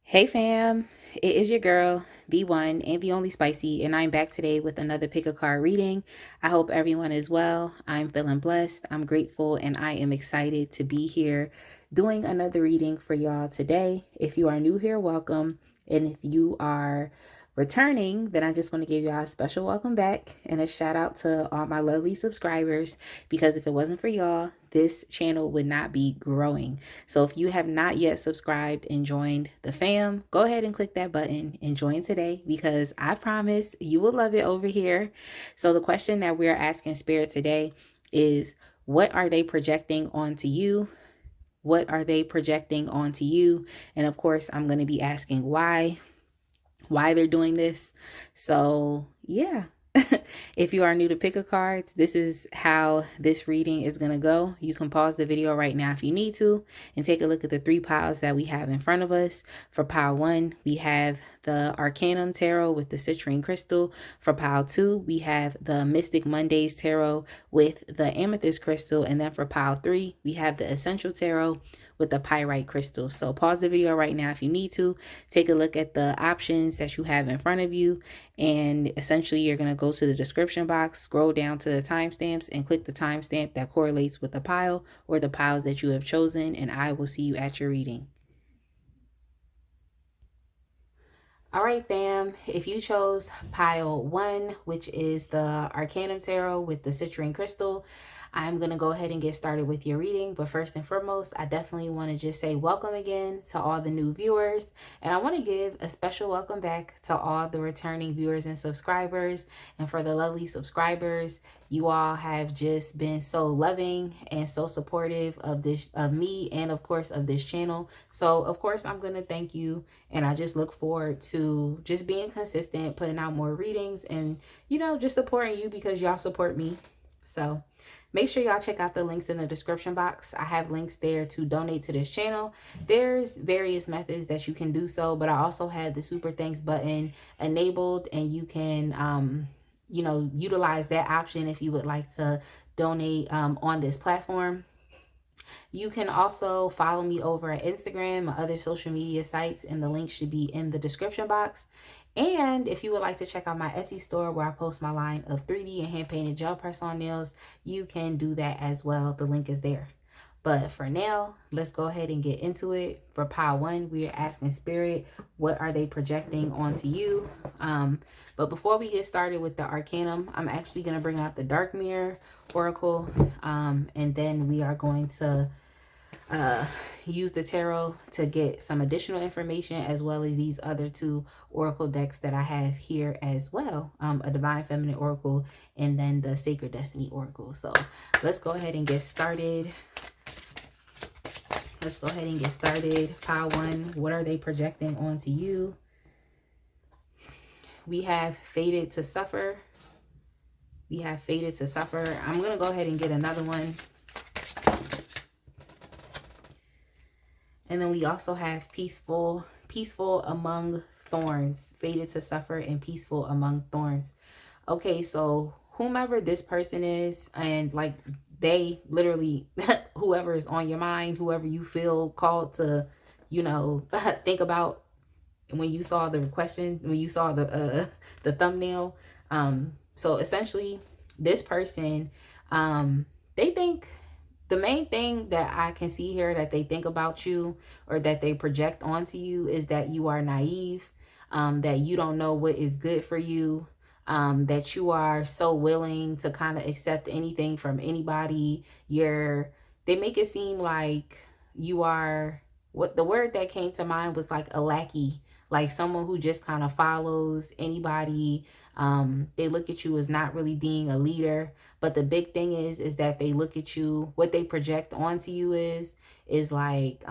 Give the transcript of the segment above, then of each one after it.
Hey fam, it is your girl, the one and the only Spicy, and I'm back today with another pick a card reading. I hope everyone is well. I'm feeling blessed, I'm grateful, and I am excited to be here doing another reading for y'all today. If you are new here, welcome. And if you are returning, then I just want to give y'all a special welcome back and a shout out to all my lovely subscribers, because if it wasn't for y'all, this channel would not be growing. So if you have not yet subscribed and joined the fam, go ahead and click that button and join today, because I promise you will love it over here. So the question that we're asking Spirit today is, what are they projecting onto you? What are they projecting onto you? And of course, I'm going to be asking why they're doing this. So yeah. If you are new to pick a cards, this is how this reading is going to go. You can pause the video right now if you need to and take a look at the three piles that we have in front of us. For pile 1, we have the Arcanum Tarot with the citrine crystal. For pile 2, we have the Mystic Mondays Tarot with the amethyst crystal. And then for pile 3, we have the Essential Tarot with the pyrite crystal. So pause the video right now if you need to. Take a look at the options that you have in front of you. And essentially, you're going to go to the description box, scroll down to the timestamps, and click the timestamp that correlates with the pile or the piles that you have chosen. And I will see you at your reading. All right, fam, if you chose pile 1, which is the Arcanum Tarot with the citrine crystal, I'm going to go ahead and get started with your reading. But first and foremost, I definitely want to just say welcome again to all the new viewers. And I want to give a special welcome back to all the returning viewers and subscribers. And for the lovely subscribers, you all have just been so loving and so supportive of me, and of course of this channel. So of course I'm going to thank you, and I just look forward to just being consistent, putting out more readings, and just supporting you because y'all support me. So make sure y'all check out the links in the description box. I have links there to donate to this channel. There's various methods that you can do so, but I also have the super thanks button enabled, and you can utilize that option if you would like to donate on this platform. You can also follow me over at Instagram and other social media sites, and the link should be in the description box. And if you would like to check out my Etsy store where I post my line of 3D and hand-painted gel press-on nails, you can do that as well. The link is there. But for now, let's go ahead and get into it. For pile 1, we are asking Spirit, what are they projecting onto you? But before we get started with the Arcanum, I'm actually going to bring out the Dark Mirror Oracle. And then we are going to use the tarot to get some additional information, as well as these other two oracle decks that I have here as well, a Divine Feminine Oracle and then the Sacred Destiny Oracle. So let's go ahead and get started. Pile 1, what are they projecting onto you? We have Fated to Suffer. I'm going to go ahead and get another one. And then we also have peaceful among thorns. Fated to suffer and peaceful among thorns. Okay, so whomever this person is, and like they literally, whoever is on your mind, whoever you feel called to, think about when you saw the question, when you saw the thumbnail. So essentially, this person, they think, the main thing that I can see here that they think about you or that they project onto you is that you are naive, that you don't know what is good for you, that you are so willing to kind of accept anything from anybody. They make it seem like you are, what the word that came to mind was like a lackey, like someone who just kind of follows anybody. They look at you as not really being a leader. But the big thing is that they look at you, what they project onto you is like,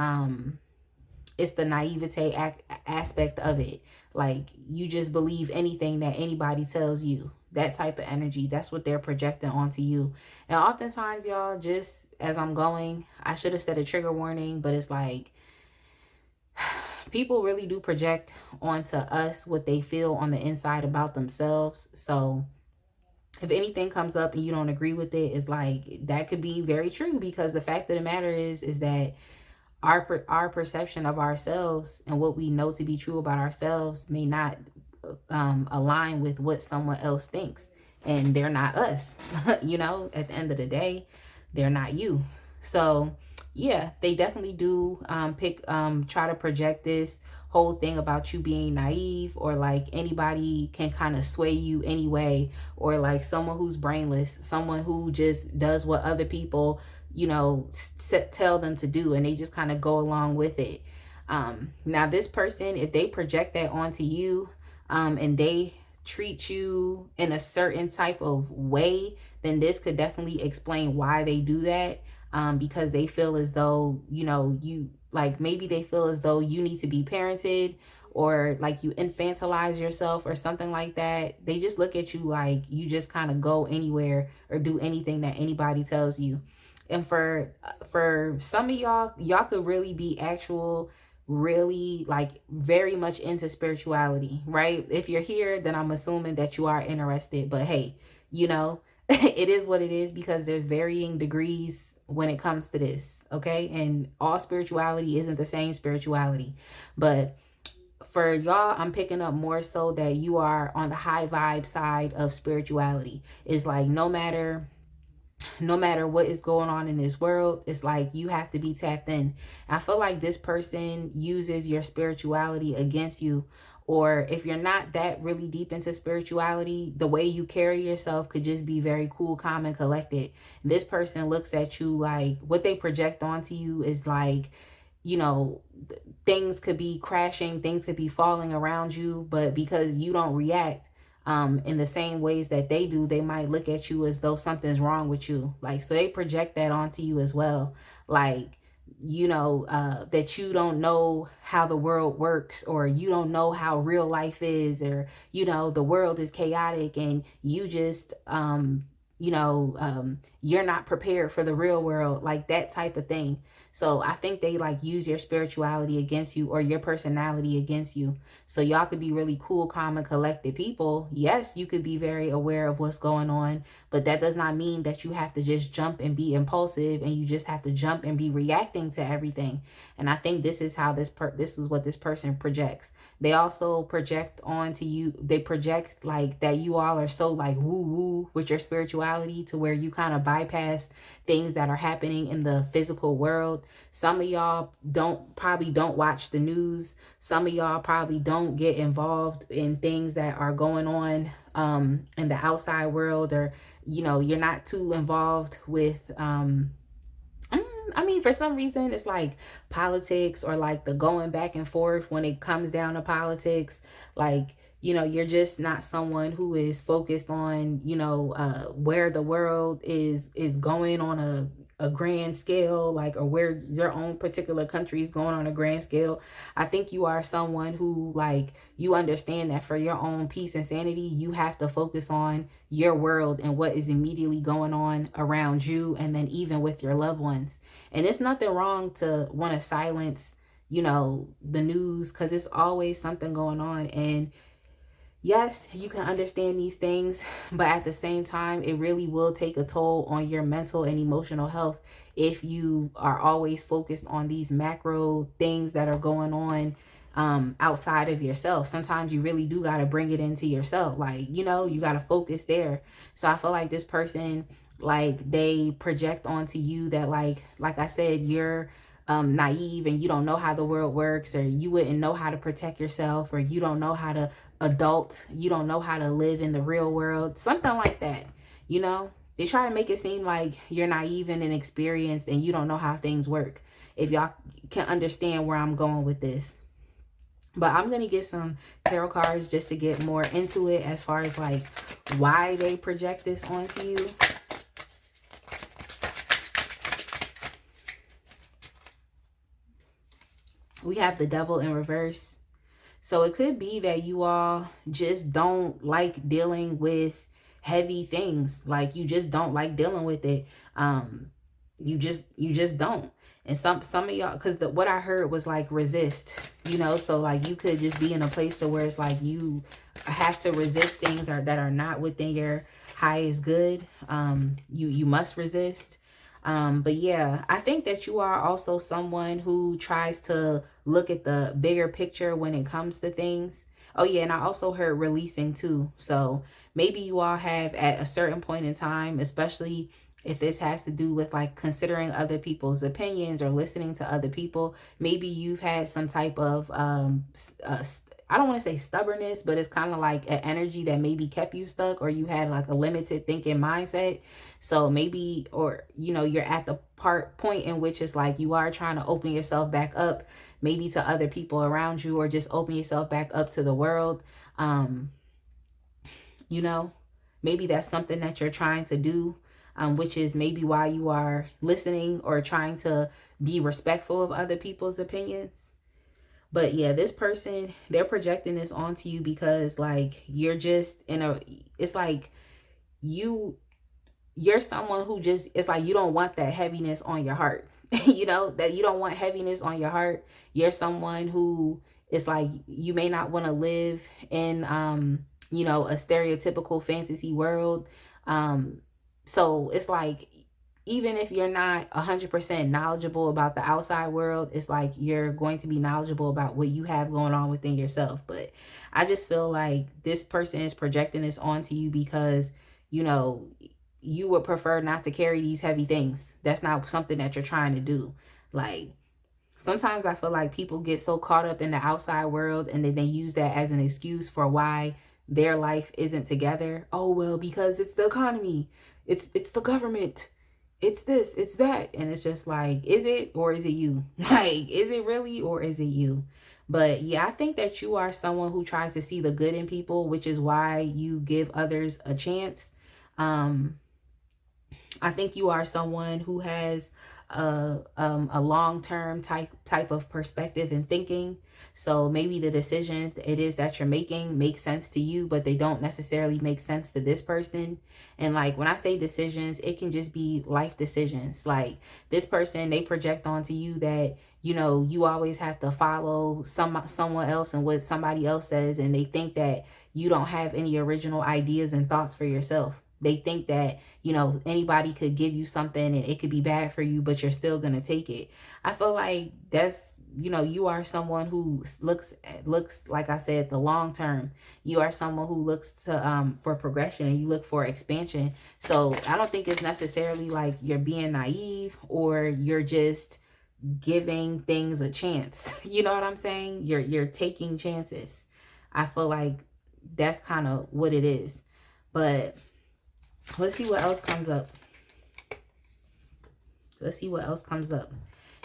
it's the naivete aspect of it. Like, you just believe anything that anybody tells you. That type of energy, that's what they're projecting onto you. And oftentimes, y'all, just as I'm going, I should have said a trigger warning, but it's like, people really do project onto us what they feel on the inside about themselves. So if anything comes up and you don't agree with it, it's like, that could be very true, because the fact of the matter is that our perception of ourselves and what we know to be true about ourselves may not align with what someone else thinks, and they're not us. You know, at the end of the day, they're not you. So yeah, they definitely do try to project this whole thing about you being naive, or like anybody can kind of sway you anyway, or like someone who's brainless, someone who just does what other people, you know, tell them to do, and they just kind of go along with it. Now this person, if they project that onto you, and they treat you in a certain type of way, then this could definitely explain why they do that. Because they feel as though, you know, you like, maybe they feel as though you need to be parented, or like you infantilize yourself or something like that. They just look at you like you just kind of go anywhere or do anything that anybody tells you. And for some of y'all could really be actual, really like very much into spirituality, right? If you're here, then I'm assuming that you are interested. But hey, you know, it is what it is, because there's varying degrees when it comes to this, okay? And all spirituality isn't the same spirituality. But for y'all, I'm picking up more so that you are on the high vibe side of spirituality. It's like no matter what is going on in this world, it's like you have to be tapped in. I feel like this person uses your spirituality against you, or if you're not that really deep into spirituality, the way you carry yourself could just be very cool, calm, and collected. This person looks at you like, what they project onto you is like, you know, things could be crashing, things could be falling around you, but because you don't react in the same ways that they do, they might look at you as though something's wrong with you. Like, so they project that onto you as well. Like, you know, that you don't know how the world works, or you don't know how real life is, or, you know, the world is chaotic and you just, you're not prepared for the real world, like that type of thing. So I think they like use your spirituality against you, or your personality against you. So y'all could be really cool, calm, and collected people. Yes, you could be very aware of what's going on, but that does not mean that you have to just jump and be impulsive, and you just have to jump and be reacting to everything. And I think this is how this is what this person projects. They also project onto you, they project like that you all are so like woo woo with your spirituality, to where you kind of bypass things that are happening in the physical world. Some of y'all probably don't watch the news. Some of y'all probably don't get involved in things that are going on in the outside world, or, you know, you're not too involved with I mean, for some reason, it's like politics, or like the going back and forth when it comes down to politics. Like, you know, you're just not someone who is focused on, you know, where the world is going on a grand scale, like, or where your own particular country is going on a grand scale. I think you are someone who, like, you understand that for your own peace and sanity, you have to focus on your world and what is immediately going on around you, and then even with your loved ones. And it's nothing wrong to want to silence, you know, the news, because it's always something going on. And yes, you can understand these things, but at the same time, it really will take a toll on your mental and emotional health if you are always focused on these macro things that are going on outside of yourself. Sometimes you really do got to bring it into yourself. Like, you know, you got to focus there. So I feel like this person, like, they project onto you that like I said, you're naive, and you don't know how the world works, or you wouldn't know how to protect yourself, or you don't know how to you don't know how to live in the real world, something like that. You know, they try to make it seem like you're naive and inexperienced, and you don't know how things work. If y'all can understand where I'm going with this. But I'm going to get some tarot cards just to get more into it, as far as like why they project this onto you. We have the Devil in reverse. So it could be that you all just don't like dealing with heavy things. Like, you just don't like dealing with it. You just don't. And some of y'all, because what I heard was like resist, you know, so like you could just be in a place to where it's like you have to resist things that are not within your highest good. You must resist. But yeah, I think that you are also someone who tries to look at the bigger picture when it comes to things. Oh yeah, and I also heard releasing too. So maybe you all have at a certain point in time, especially if this has to do with like considering other people's opinions or listening to other people, maybe you've had some type of I don't want to say stubbornness, but it's kind of like an energy that maybe kept you stuck, or you had like a limited thinking mindset. So maybe, or you're at the point in which it's like you are trying to open yourself back up, maybe to other people around you, or just open yourself back up to the world. Um, you know, maybe that's something that you're trying to do, which is maybe why you are listening or trying to be respectful of other people's opinions. But yeah, this person, they're projecting this onto you because like you're just it's like you you're someone who just, it's like you don't want that heaviness on your heart. That you don't want heaviness on your heart. You're someone who, it's like you may not want to live in a stereotypical fantasy world. Um so it's like, even if you're not 100% knowledgeable about the outside world, it's like you're going to be knowledgeable about what you have going on within yourself. But I just feel like this person is projecting this onto you because you know you would prefer not to carry these heavy things. That's not something that you're trying to do. Like, sometimes I feel like people get so caught up in the outside world, and then they use that as an excuse for why their life isn't together. Oh, well, because it's the economy, it's the government, it's this, it's that. And it's just like, is it, or is it you? Like, is it really, or is it you? But yeah, I think that you are someone who tries to see the good in people, which is why you give others a chance. um I think you are someone who has a long-term type of perspective and thinking. So maybe the decisions it is that you're making make sense to you, but they don't necessarily make sense to this person. And like when I say decisions, it can just be life decisions. Like this person, they project onto you that you always have to follow someone else and what somebody else says, and they think that you don't have any original ideas and thoughts for yourself. They think that anybody could give you something and it could be bad for you, but you're still gonna take it. I feel like that's, you are someone who looks like I said, the long term. You are someone who looks to for progression, and you look for expansion. So I don't think it's necessarily like you're being naive, or you're just giving things a chance. You know what I'm saying? You're taking chances. I feel like that's kind of what it is. But let's see what else comes up. Let's see what else comes up.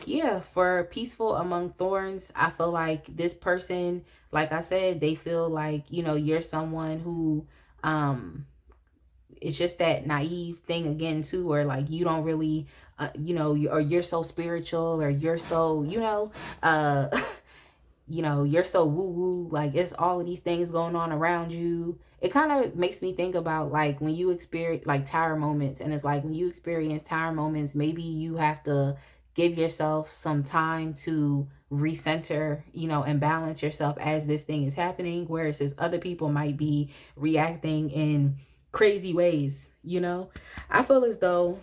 Yeah, for peaceful among thorns, I feel like this person, like I said, they feel like, you're someone who it's just that naive thing again too, or like you don't really or you're so spiritual, or you're so uh you're so woo woo, like it's all of these things going on around you. It kind of makes me think about like when you experience like tower moments, and it's like when you experience tower moments, maybe you have to give yourself some time to recenter, and balance yourself as this thing is happening, whereas other people might be reacting in crazy ways. I feel as though,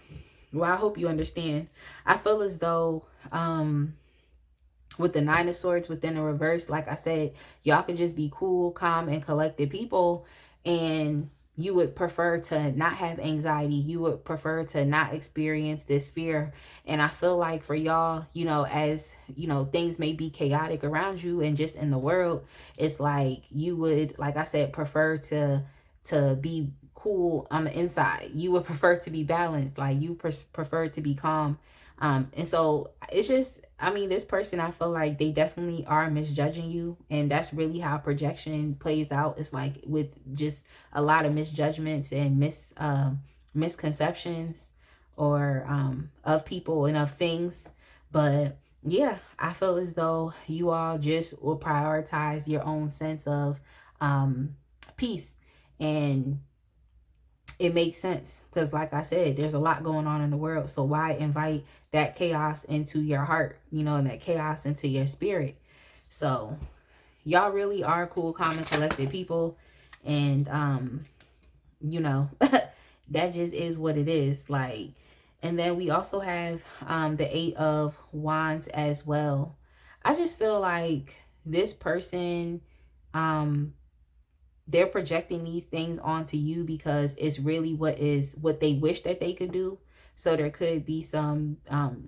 well, I hope you understand, I feel as though with the Nine of Swords within the reverse, like I said, y'all can just be cool, calm, and collected people, and you would prefer to not have anxiety. You would prefer to not experience this fear. And I feel like for y'all, as things may be chaotic around you and just in the world, it's like you would, like I said, prefer to be cool on the inside. You would prefer to be balanced. Like you prefer to be calm. And so it's just, I mean, this person, I feel like they definitely are misjudging you. And that's really how projection plays out. It's like with just a lot of misjudgments and misconceptions, or of people and of things. But yeah, I feel as though you all just will prioritize your own sense of peace. And it makes sense because, like I said, there's a lot going on in the world. So why invite that chaos into your heart, and that chaos into your spirit? So y'all really are cool, calm, and collected people. And that just is what it is. Like, And then we also have the 8 of Wands as well. I just feel like this person, they're projecting these things onto you because it's really what they wish that they could do. So there could be some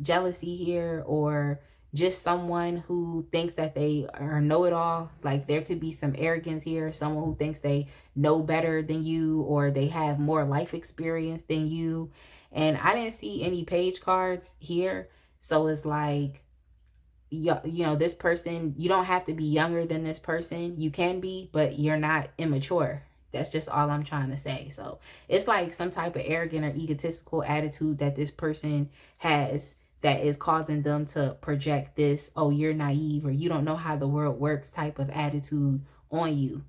jealousy here, or just someone who thinks that they are know-it-all. Like there could be some arrogance here, someone who thinks they know better than you, or they have more life experience than you. And I didn't see any page cards here, so it's like, you know, this person, you don't have to be younger than this person. You can be, but you're not immature. That's just all I'm trying to say. So it's like some type of arrogant or egotistical attitude that this person has that is causing them to project this, oh, you're naive, or you don't know how the world works type of attitude on you.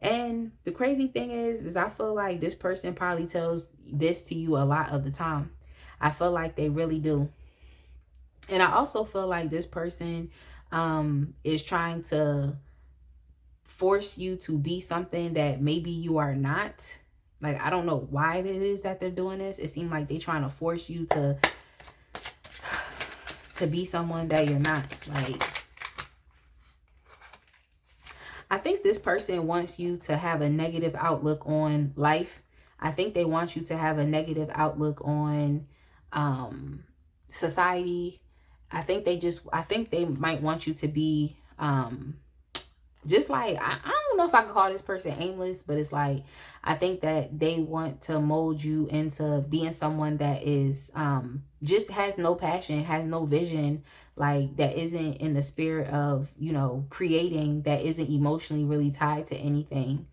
And the crazy thing is I feel like this person probably tells this to you a lot of the time. I feel like they really do. And I also feel like this person is trying to force you to be something that maybe you are not. Like, I don't know why it is that they're doing this. It seems like they're trying to force you to be someone that you're not. Like, I think this person wants you to have a negative outlook on life. I think they want you to have a negative outlook on society. I think they might want you to be just like, I don't know if I could call this person aimless, but it's like, I think that they want to mold you into being someone that is just has no passion, has no vision, like that isn't in the spirit of, you know, creating, that isn't emotionally really tied to anything,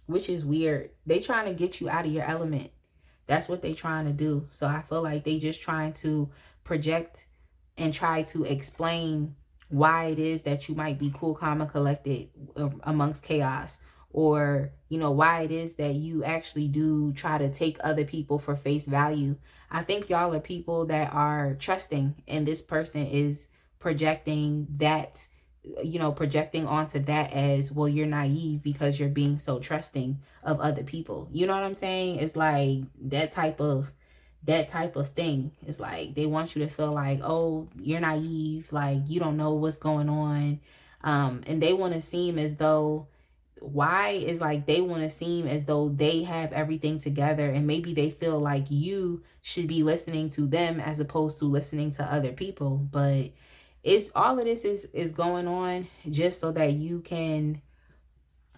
which is weird. They trying to get you out of your element. That's what they trying to do. So I feel like they just trying to project and try to explain why it is that you might be cool, calm, and collected amongst chaos, or, you know, why it is that you actually do try to take other people for face value. I think y'all are people that are trusting, and this person is projecting that, you know, projecting onto that as, well, you're naive because you're being so trusting of other people. You know what I'm saying? It's like that type of thing. It's like they want you to feel like, oh, you're naive, like you don't know what's going on. And they want to seem as though, they want to seem as though they have everything together, and maybe they feel like you should be listening to them as opposed to listening to other people. But it's all of this is going on just so that you can,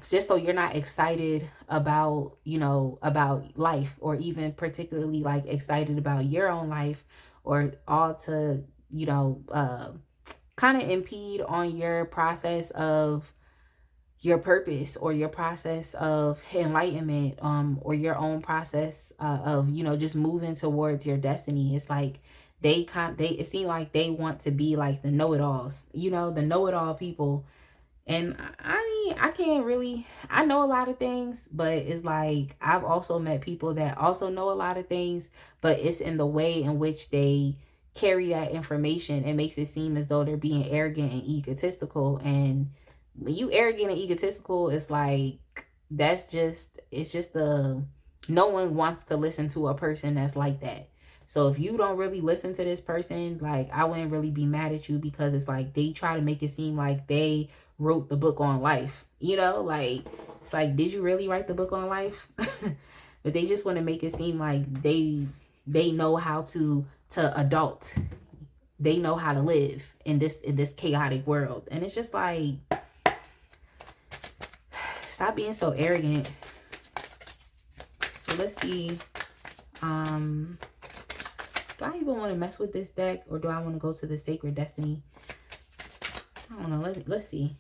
just so you're not excited about, you know, about life, or even particularly like excited about your own life, or all to, you know, kind of impede on your process of your purpose, or your process of enlightenment, or your own process of, you know, just moving towards your destiny. It's like it seems like they want to be like the know-it-alls, you know, the know-it-all people. And I mean, I know a lot of things, but it's like I've also met people that also know a lot of things, but it's in the way in which they carry that information. It makes it seem as though they're being arrogant and egotistical. And when you arrogant and egotistical, it's like, it's just no one wants to listen to a person that's like that. So if you don't really listen to this person, like, I wouldn't really be mad at you, because it's like they try to make it seem like they wrote the book on life, you know, like, it's like, did you really write the book on life? But they just want to make it seem like they know how to adult, they know how to live in this chaotic world. And it's just like, stop being so arrogant. So let's see, do I even want to mess with this deck, or do I want to go to the Sacred Destiny? I don't know. Let's see.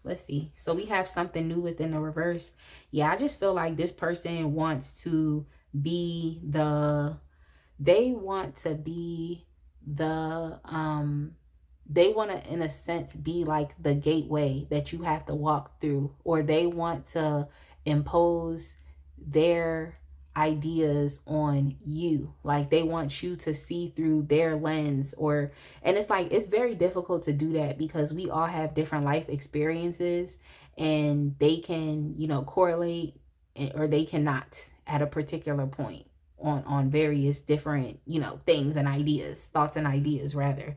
Let's see. So we have something new within the reverse. Yeah, I just feel like this person wants to be they want to, in a sense, be like the gateway that you have to walk through, or they want to impose their ideas on you. Like they want you to see through their lens, and it's like, it's very difficult to do that because we all have different life experiences, and they can, you know, correlate or they cannot at a particular point. on various different, you know, things and ideas, thoughts and ideas rather.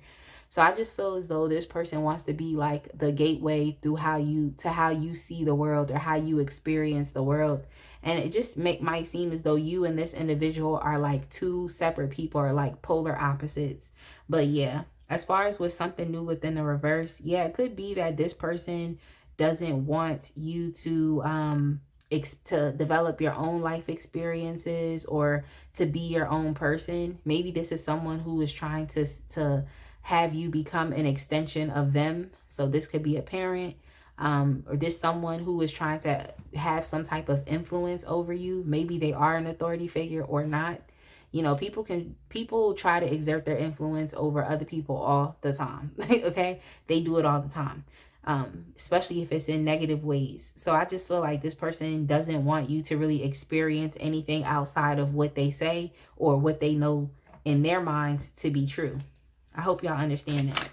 So I just feel as though this person wants to be like the gateway through how you see the world or how you experience the world. And it just might seem as though you and this individual are like two separate people, or like polar opposites. But yeah, as far as with something new within the reverse, yeah, it could be that this person doesn't want you to develop your own life experiences or to be your own person. Maybe this is someone who is trying to have you become an extension of them. So this could be a parent, or this someone who is trying to have some type of influence over you. Maybe they are an authority figure or not. You know, people try to exert their influence over other people all the time. Okay, they do it all the time, especially if it's in negative ways. So I just feel like this person doesn't want you to really experience anything outside of what they say or what they know in their minds to be true. I hope y'all understand that.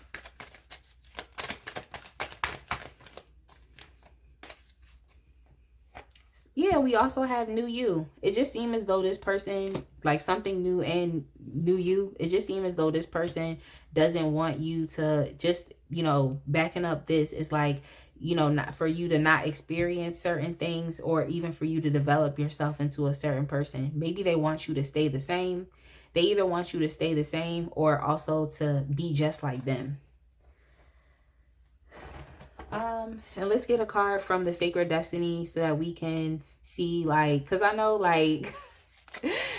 Yeah, we also have new you. It just seems as though this person, like something new and new you, it just seems as though this person doesn't want you to just, you know, backing up this is like, you know, not for you to not experience certain things or even for you to develop yourself into a certain person. Maybe they want you to stay the same. They either want you to stay the same or also to be just like them. And let's get a card from the Sacred Destiny so that we can see, like, because I know, like,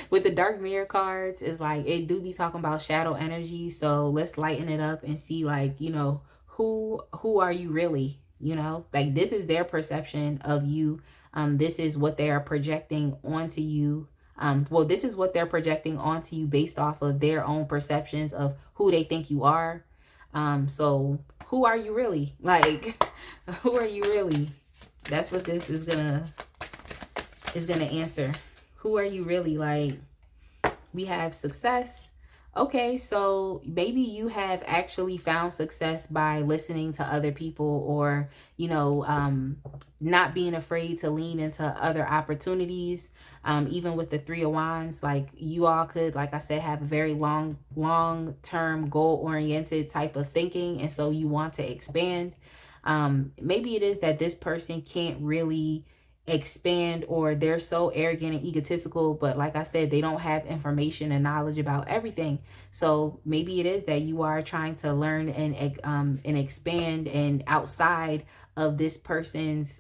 with the Dark Mirror cards, is like, it do be talking about shadow energy. So let's lighten it up and see, like, you know, who are you really? You know, like, this is their perception of you. This is what they are projecting onto you. Well, this is what they're projecting onto you based off of their own perceptions of who they think you are. So who are you really? Like, who are you really? That's what this is gonna answer. Who are you really? Like, we have success. Okay, so maybe you have actually found success by listening to other people, or, you know, not being afraid to lean into other opportunities. Even with the Three of Wands, like, you all could, like I said, have a very long-term goal-oriented type of thinking, and so you want to expand. Maybe it is that this person can't really expand, or they're so arrogant and egotistical, but like I said, they don't have information and knowledge about everything. So maybe it is that you are trying to learn and expand and outside of this person's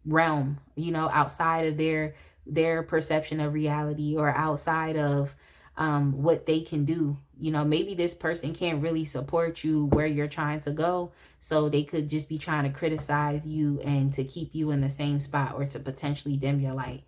realm, you know, outside of their perception of reality, or outside of what they can do. You know, maybe this person can't really support you where you're trying to go. So they could just be trying to criticize you and to keep you in the same spot, or to potentially dim your light.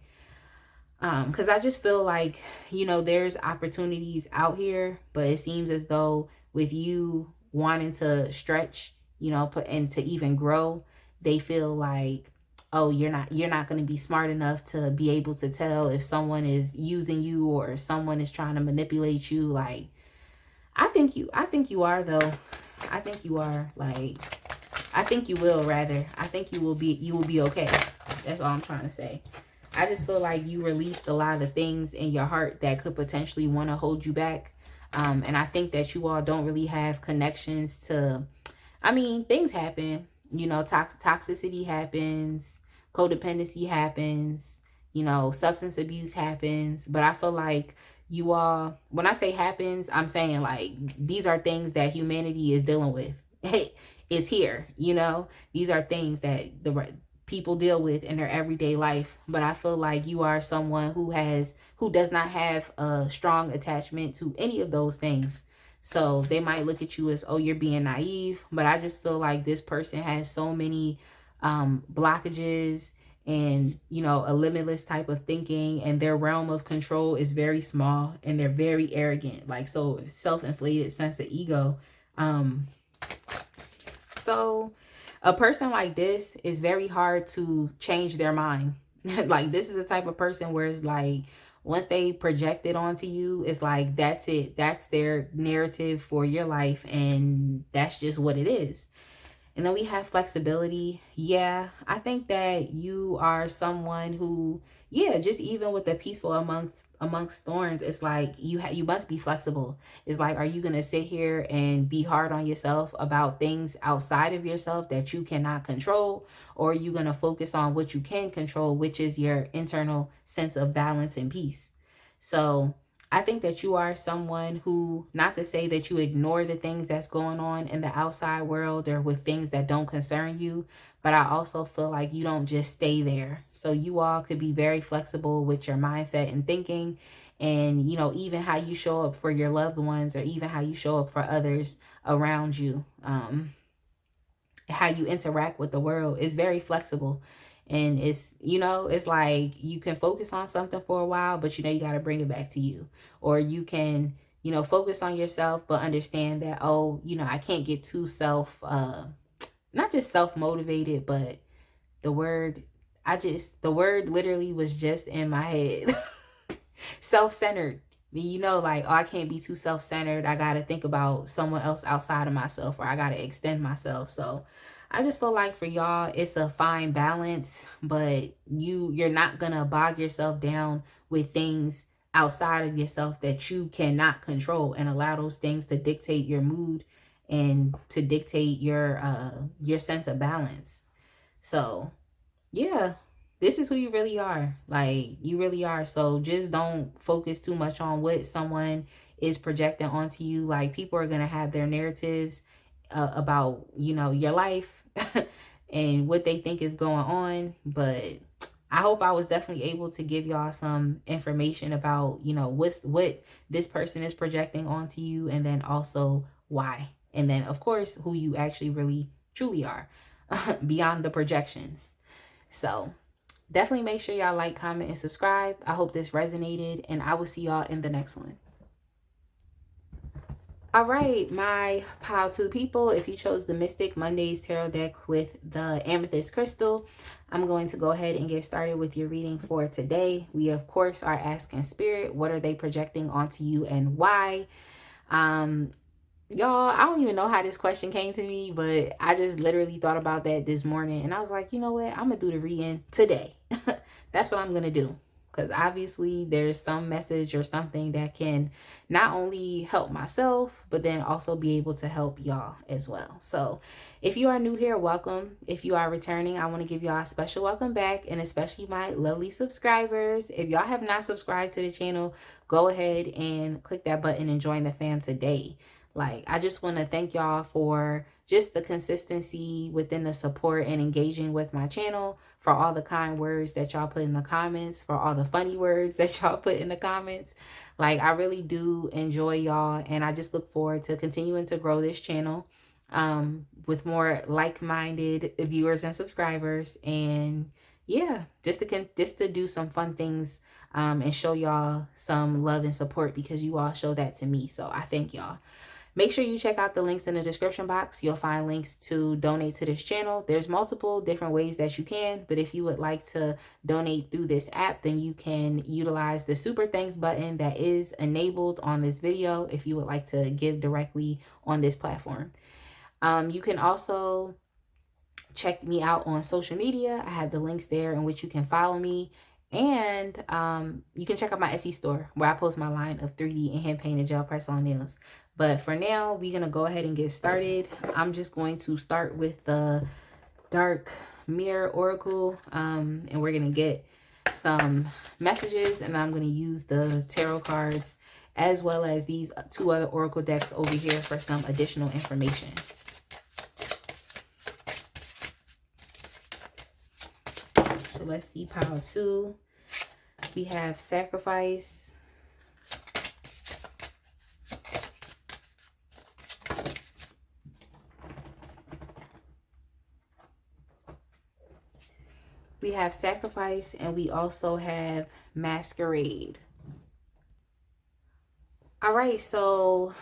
Because I just feel like, you know, there's opportunities out here, but it seems as though with you wanting to stretch, you know, and to even grow, they feel like, oh, you're not going to be smart enough to be able to tell if someone is using you or someone is trying to manipulate you. Like, I think you are, though. I think you are. Like, I think you will, rather. I think you will be okay. That's all I'm trying to say. I just feel like you released a lot of things in your heart that could potentially want to hold you back. And I think that you all don't really have connections to, I mean, things happen, you know, toxicity happens, codependency happens, you know, substance abuse happens. But I feel like you all, when I say happens, I'm saying like these are things that humanity is dealing with. It's here, you know, these are things that the people deal with in their everyday life. But I feel like you are someone who does not have a strong attachment to any of those things. So they might look at you as, oh, you're being naive. But I just feel like this person has so many blockages and, you know, a limitless type of thinking, and their realm of control is very small, and they're very arrogant, like, so self-inflated sense of ego. So a person like this is very hard to change their mind. Like, this is the type of person where it's like, once they project it onto you, it's like, that's it. That's their narrative for your life. And that's just what it is. And then we have flexibility. Yeah, I think that you are someone who, yeah, just even with the peaceful amongst thorns, it's like you must be flexible. It's like, are you gonna sit here and be hard on yourself about things outside of yourself that you cannot control, or are you gonna focus on what you can control, which is your internal sense of balance and peace? So I think that you are someone who, not to say that you ignore the things that's going on in the outside world or with things that don't concern you, but I also feel like you don't just stay there. So you all could be very flexible with your mindset and thinking, and, you know, even how you show up for your loved ones, or even how you show up for others around you. How you interact with the world is very flexible. And it's, you know, it's like you can focus on something for a while, but you know, you got to bring it back to you. Or you can, you know, focus on yourself, but understand that, oh, you know, I can't get too not just self-motivated, but the word, the word literally was just in my head. Self-centered. You know, like, oh, I can't be too self-centered. I got to think about someone else outside of myself, or I got to extend myself. So I just feel like for y'all, it's a fine balance, but you're not going to bog yourself down with things outside of yourself that you cannot control, and allow those things to dictate your mood and to dictate your sense of balance. So yeah, this is who you really are. Like, you really are. So just don't focus too much on what someone is projecting onto you. Like, people are going to have their narratives about, you know, your life and what they think is going on. But I hope I was definitely able to give y'all some information about, you know, what this person is projecting onto you, and then also why. And then, of course, who you actually really truly are beyond the projections. So definitely make sure y'all like, comment, and subscribe. I hope this resonated, and I will see y'all in the next one. All right, my pile two people, if you chose the Mystic Mondays Tarot deck with the Amethyst Crystal, I'm going to go ahead and get started with your reading for today. We, of course, are asking Spirit, what are they projecting onto you and why? Y'all, I don't even know how this question came to me, but I just literally thought about that this morning, and I was like, you know what? I'm going to do the reading today. That's what I'm going to do. Because obviously there's some message or something that can not only help myself, but then also be able to help y'all as well. So if you are new here, welcome. If you are returning, I want to give y'all a special welcome back, and especially my lovely subscribers. If y'all have not subscribed to the channel, go ahead and click that button and join the fam today. Like, I just want to thank y'all for just the consistency within the support and engaging with my channel, for all the kind words that y'all put in the comments, for all the funny words that y'all put in the comments. Like, I really do enjoy y'all, and I just look forward to continuing to grow this channel with more like-minded viewers and subscribers. And yeah, just to do some fun things and show y'all some love and support, because you all show that to me. So I thank y'all. Make sure you check out the links in the description box. You'll find links to donate to this channel. There's multiple different ways that you can, but if you would like to donate through this app, then you can utilize the super thanks button that is enabled on this video if you would like to give directly on this platform. You can also check me out on social media. I have the links there in which you can follow me. And you can check out my Etsy store, where I post my line of 3D and hand-painted gel press-on nails. But for now, we're going to go ahead and get started. I'm just going to start with the Dark Mirror Oracle. And we're going to get some messages. And I'm going to use the tarot cards as well as these two other oracle decks over here for some additional information. So let's see, pile two. We have Sacrifice. We have Sacrifice, and we also have Masquerade. All right, so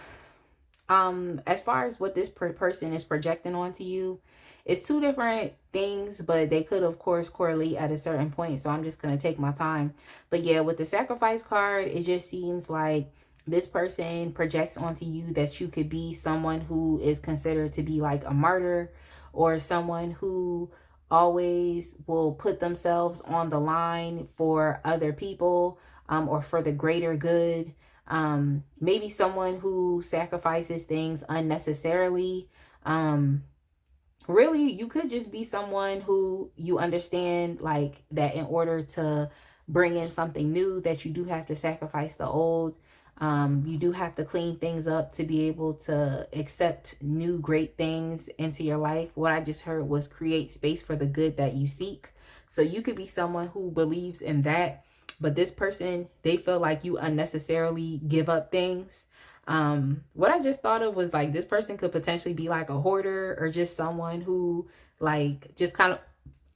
as far as what this person is projecting onto you, it's two different things, but they could, of course, correlate at a certain point. So I'm just going to take my time. But yeah, with the Sacrifice card, it just seems like this person projects onto you that you could be someone who is considered to be like a martyr, or someone who always will put themselves on the line for other people, or for the greater good. Maybe someone who sacrifices things unnecessarily. Really, you could just be someone who you understand like that in order to bring in something new, that you do have to sacrifice the old. You do have to clean things up to be able to accept new great things into your life. What I just heard was create space for the good that you seek. So you could be someone who believes in that, but this person, they feel like you unnecessarily give up things. What I just thought of was like this person could potentially be like a hoarder, or just someone who like just kind of,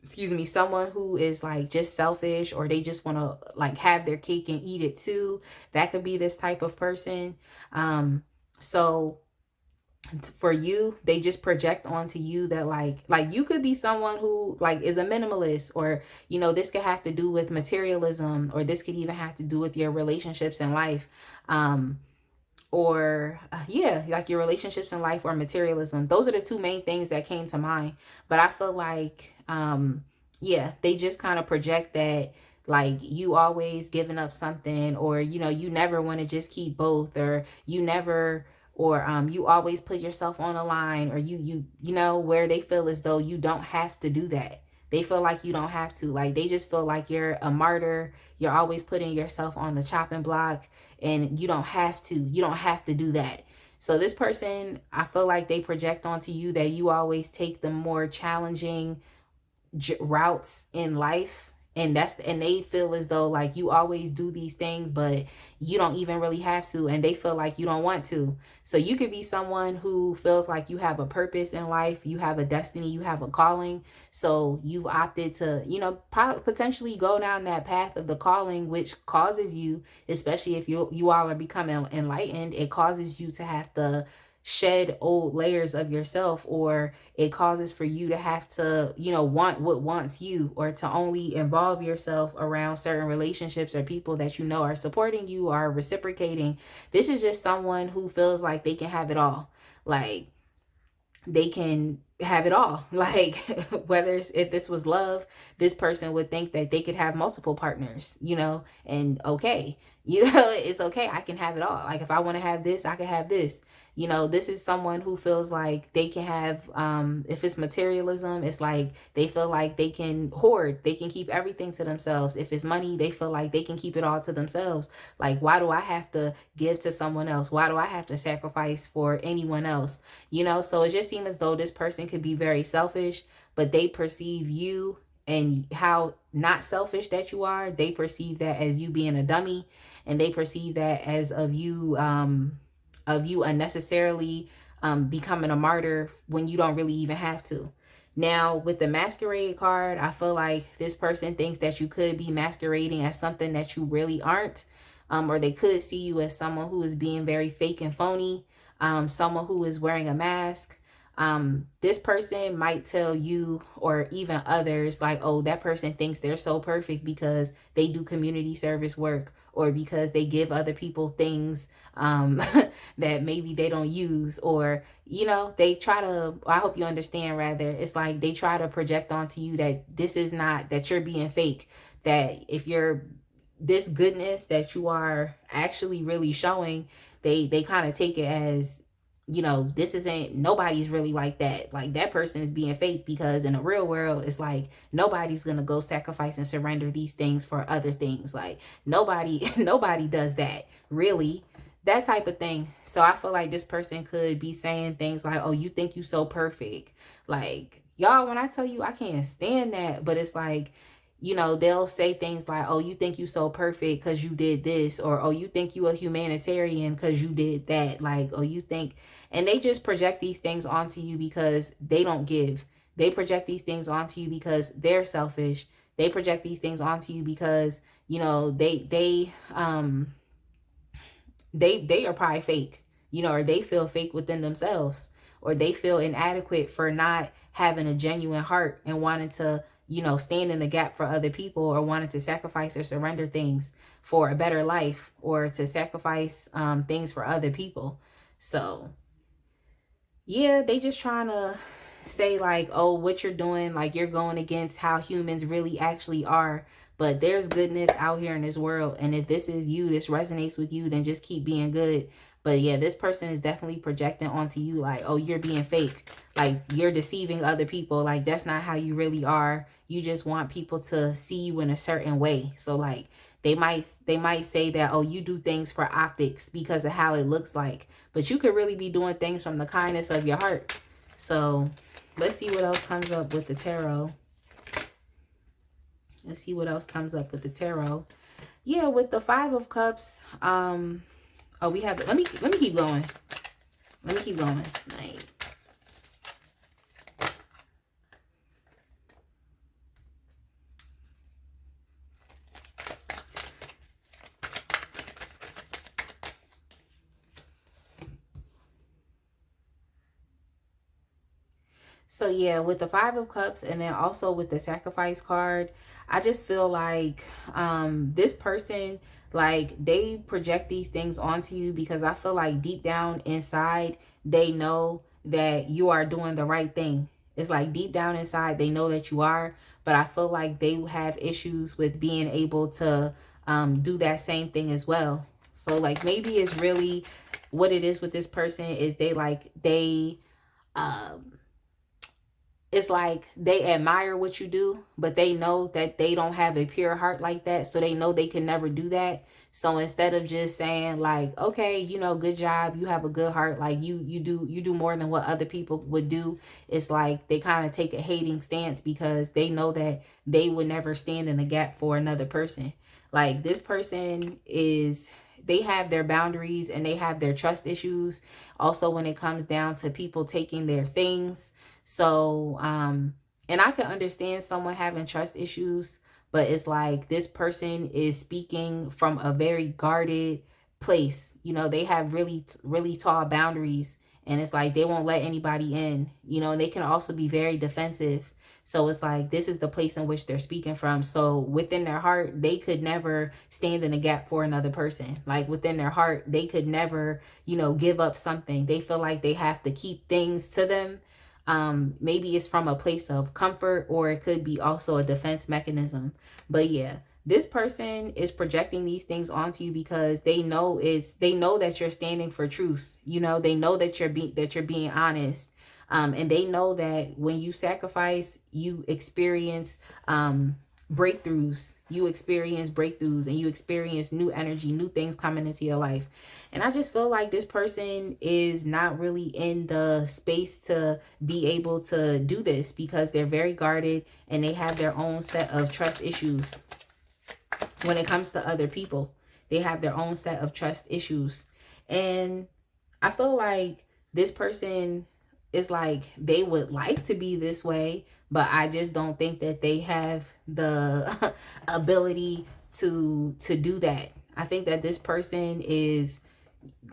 excuse me, someone who is like just selfish, or they just want to like have their cake and eat it too. That could be this type of person. So for you, they just project onto you that like you could be someone who like is a minimalist, or this could have to do with materialism, or this could even have to do with your relationships in life. Or yeah, like your relationships in life or materialism. Those are the two main things that came to mind. But I feel like yeah, they just kind of project that like you always giving up something, or you never want to just keep both, or you never, or you always put yourself on a line, or where they feel as though you don't have to do that. They feel like you don't have to. Like they just feel like you're a martyr. You're always putting yourself on the chopping block, and you don't have to. You don't have to do that. So this person, I feel like they project onto you that you always take the more challenging routes in life, and they feel as though like you always do these things, but you don't even really have to, and they feel like you don't want to. So you could be someone who feels like you have a purpose in life, you have a destiny, you have a calling. So you've opted to potentially go down that path of the calling, which causes you, especially if you all are becoming enlightened, it causes you to have to shed old layers of yourself, or it causes for you to have to want what wants you, or to only involve yourself around certain relationships or people that are supporting you, are reciprocating. This is just someone who feels like they can have it all. Like they can have it all. Like whether if this was love, this person would think that they could have multiple partners, and okay, it's okay, I can have it all. Like if I want to have this, I can have this. This is someone who feels like they can have, if it's materialism, it's like they feel like they can hoard, they can keep everything to themselves. If it's money, they feel like they can keep it all to themselves. Like, why do I have to give to someone else? Why do I have to sacrifice for anyone else? So it just seems as though this person could be very selfish, but they perceive you and how not selfish that you are. They perceive that as you being a dummy, and they perceive that as of you unnecessarily becoming a martyr when you don't really even have to. Now, with the masquerade card, I feel like this person thinks that you could be masquerading as something that you really aren't, or they could see you as someone who is being very fake and phony, someone who is wearing a mask. This person might tell you, or even others, like, oh, that person thinks they're so perfect because they do community service work, or because they give other people things that maybe they don't use, or they try to, I hope you understand, rather, it's like they try to project onto you that this is not, that you're being fake, that if you're this goodness that you are actually really showing, they kind of take it as, this isn't, nobody's really like that. Like that person is being fake, because in the real world, it's like nobody's gonna go sacrifice and surrender these things for other things. Like nobody does that, really, that type of thing. So I feel like this person could be saying things like, oh, you think you so perfect. Like, y'all, when I tell you, I can't stand that, but it's like, they'll say things like, oh, you think you so perfect because you did this, or oh, you think you a humanitarian because you did that. Like, oh, you think, and they just project these things onto you because they don't give. They project these things onto you because they're selfish. They project these things onto you because they are probably fake, or they feel fake within themselves, or they feel inadequate for not having a genuine heart and wanting to, stand in the gap for other people, or wanting to sacrifice or surrender things for a better life, or to sacrifice things for other people. So yeah, they just trying to say like, oh, what you're doing, like you're going against how humans really actually are. But there's goodness out here in this world. And if this is you, this resonates with you, then just keep being good. But yeah, this person is definitely projecting onto you like, oh, you're being fake. Like you're deceiving other people. Like that's not how you really are. You just want people to see you in a certain way. So like they might say that, oh, you do things for optics because of how it looks like. But you could really be doing things from the kindness of your heart. So let's see what else comes up with the tarot. Let's see what else comes up with the tarot. Yeah, with the 5 of Cups, oh, we have, let me keep going. Let me keep going. Like, so yeah, with the 5 of Cups and then also with the Sacrifice card, I just feel like this person, like they project these things onto you because I feel like deep down inside, they know that you are doing the right thing. It's like deep down inside, they know that you are, but I feel like they have issues with being able to do that same thing as well. So like maybe it's really what it is with this person is it's like they admire what you do, but they know that they don't have a pure heart like that. So they know they can never do that. So instead of just saying like, okay, you know, good job, you have a good heart, like you do more than what other people would do. It's like they kind of take a hating stance because they know that they would never stand in the gap for another person. Like this person is, they have their boundaries and they have their trust issues. Also, when it comes down to people taking their things. So, and I can understand someone having trust issues, but it's like this person is speaking from a very guarded place. You know, they have really tall boundaries and it's like they won't let anybody in, you know, and they can also be very defensive. So it's like this is the place in which they're speaking from. So within their heart, they could never stand in the gap for another person. Like within their heart, they could never, you know, give up something. They feel like they have to keep things to them. Maybe it's from a place of comfort or it could be also a defense mechanism. But yeah, this person is projecting these things onto you because they know that you're standing for truth. You know, they know that you're being honest. And they know that when you sacrifice, you experience breakthroughs. You experience breakthroughs and you experience new energy, new things coming into your life. And I just feel like this person is not really in the space to be able to do this because they're very guarded and they have their own set of trust issues. When it comes to other people, they have their own set of trust issues. And I feel like this person is like they would like to be this way, but I just don't think that they have the ability to do that. I think that this person is,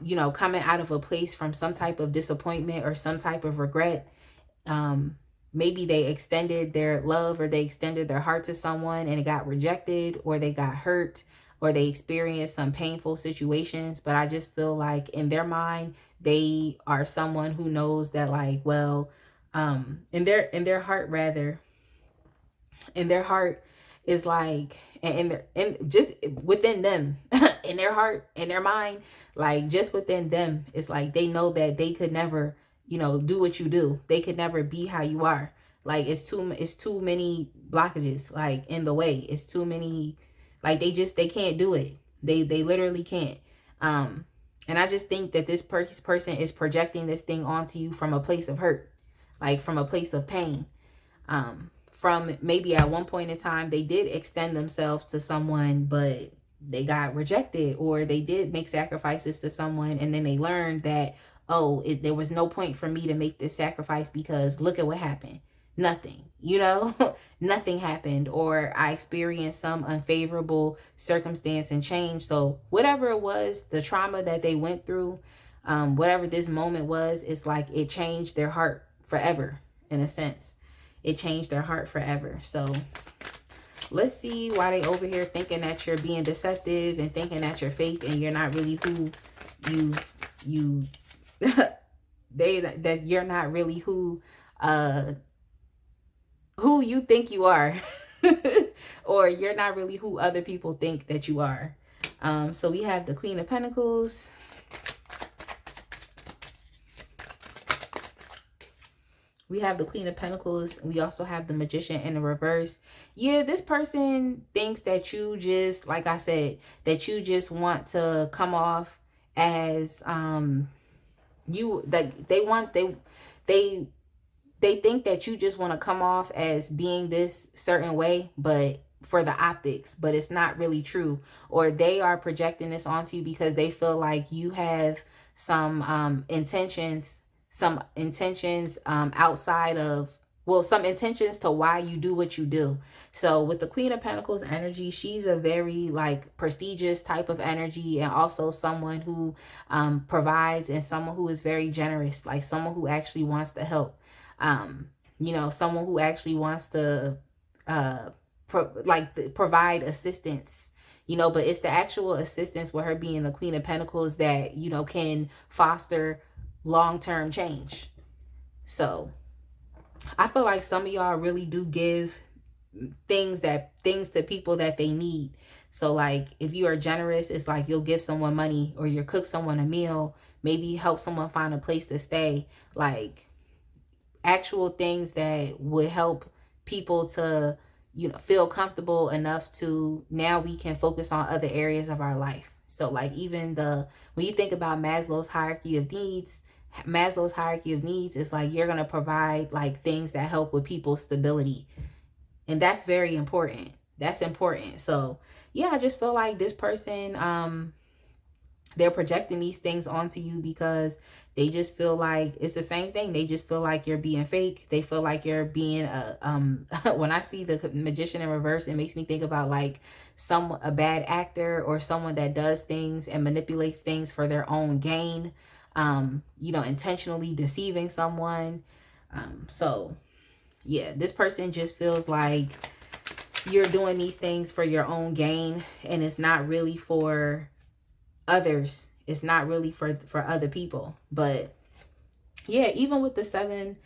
you know, coming out of a place from some type of disappointment or some type of regret. Maybe they extended their love or they extended their heart to someone and it got rejected, or they got hurt, or they experienced some painful situations. But I just feel like in their mind, they are someone who knows that, like, well, in their heart rather, in their heart is like, and just within them, in their heart, in their mind, like just within them, it's like they know that they could never, you know, do what you do. They could never be how you are. Like it's too many blockages like in the way. It's too many, like they can't do it. They literally can't. And I just think that this person is projecting this thing onto you from a place of hurt, like from a place of pain. From maybe at one point in time, they did extend themselves to someone, but they got rejected, or they did make sacrifices to someone. And then they learned that, oh, there was no point for me to make this sacrifice because look at what happened. Nothing, you know, nothing happened, or I experienced some unfavorable circumstance and change. So whatever it was, the trauma that they went through, whatever this moment was, it's like it changed their heart forever, in a sense. It changed their heart forever. So let's see why they over here thinking that you're being deceptive and thinking that you're fake and you're not really who that you're not really who uh who you think you are. Or you're not really who other people think that you are. So we have the Queen of Pentacles. We have the Queen of Pentacles. We also have the Magician in the reverse. Yeah, this person thinks that you just, like I said, that you just want to come off as you, that they think that you just want to come off as being this certain way, but for the optics, but it's not really true. Or they are projecting this onto you because they feel like you have some intentions outside of, well, some intentions to why you do what you do. So with the Queen of Pentacles energy, she's a very like prestigious type of energy, and also someone who provides, and someone who is very generous, like someone who actually wants to help. You know, someone who actually wants to provide assistance, you know, but it's the actual assistance with her being the Queen of Pentacles that, you know, can foster long-term change. So I feel like some of y'all really do give things to people that they need. So like if you are generous, it's like you'll give someone money, or you'll cook someone a meal, maybe help someone find a place to stay, like actual things that would help people to, you know, feel comfortable enough to, now we can focus on other areas of our life. So like even when you think about Maslow's hierarchy of needs is like you're going to provide like things that help with people's stability. And that's very important. That's important. So yeah, I just feel like this person, they're projecting these things onto you because they just feel like it's the same thing. They just feel like you're being fake. They feel like you're being when I see the Magician in reverse, it makes me think about like a bad actor, or someone that does things and manipulates things for their own gain, you know, intentionally deceiving someone. So yeah, this person just feels like you're doing these things for your own gain, and it's not really for others. It's not really for other people. But yeah, even with the seven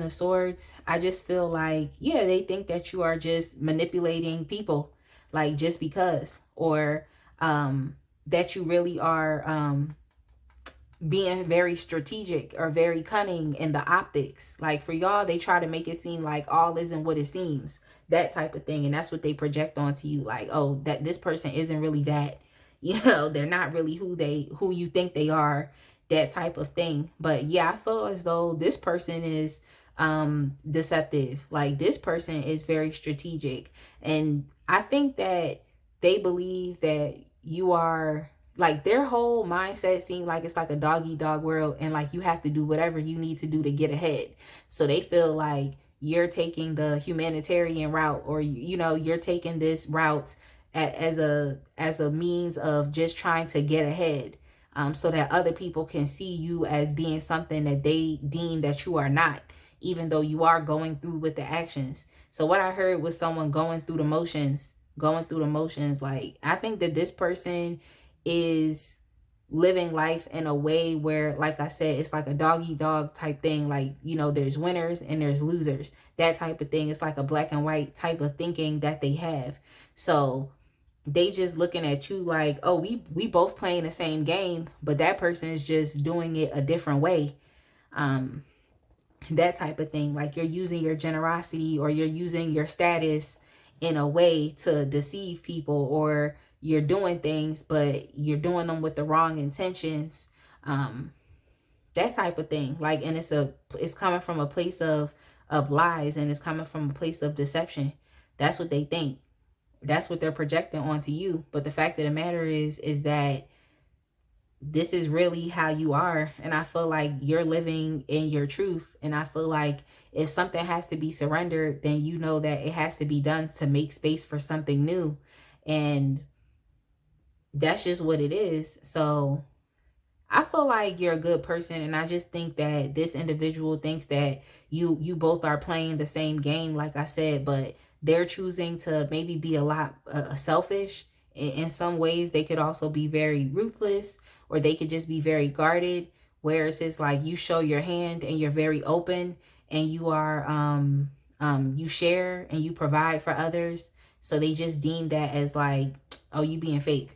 of swords, I just feel like, yeah, they think that you are just manipulating people, like just because, or that you really are being very strategic or very cunning in the optics. Like for y'all, they try to make it seem like all isn't what it seems, that type of thing. And that's what they project onto you, like, oh, that this person isn't really that, you know, they're not really who you think they are, that type of thing. But yeah, I feel as though this person is deceptive. Like this person is very strategic, and I think that they believe that you are, like, their whole mindset seems like it's like a dog eat dog world, and like you have to do whatever you need to do to get ahead. So they feel like you're taking the humanitarian route, or you know, you're taking this route as a means of just trying to get ahead, so that other people can see you as being something that they deem that you are not, even though you are going through with the actions. So what I heard was someone going through the motions. Like, I think that this person is living life in a way where, like I said, it's like a dog eat dog type thing. Like, you know, there's winners and there's losers, that type of thing. It's like a black and white type of thinking that they have. So they just looking at you like, oh, we both playing the same game, but that person is just doing it a different way. That type of thing. Like you're using your generosity, or you're using your status in a way to deceive people, or you're doing things, but you're doing them with the wrong intentions. That type of thing. Like, and it's coming from a place of lies, and it's coming from a place of deception. That's what they think. That's what they're projecting onto you. But the fact of the matter is that this is really how you are. And I feel like you're living in your truth. And I feel like if something has to be surrendered, then you know that it has to be done to make space for something new. And that's just what it is. So I feel like you're a good person, and I just think that this individual thinks that you both are playing the same game, like I said, but they're choosing to maybe be a lot selfish. In some ways, they could also be very ruthless, or they could just be very guarded, whereas it's like you show your hand and you're very open, and you are you share and you provide for others, so they just deem that as like, oh, you being fake.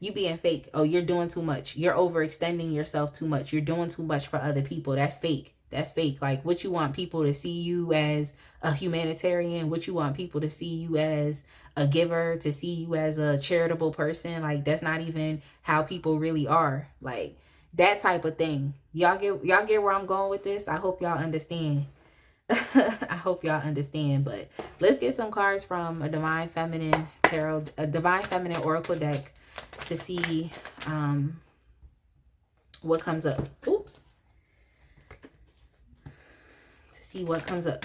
You being fake. Oh, you're doing too much. You're overextending yourself too much. You're doing too much for other people. That's fake. That's fake. Like, what you want people to see you as a humanitarian, what you want people to see you as a giver, to see you as a charitable person. Like, that's not even how people really are. Like, that type of thing. Y'all get where I'm going with this? I hope y'all understand. I hope y'all understand. But let's get some cards from a Divine Feminine Tarot, a Divine Feminine Oracle deck to see what comes up. Oops. To see what comes up.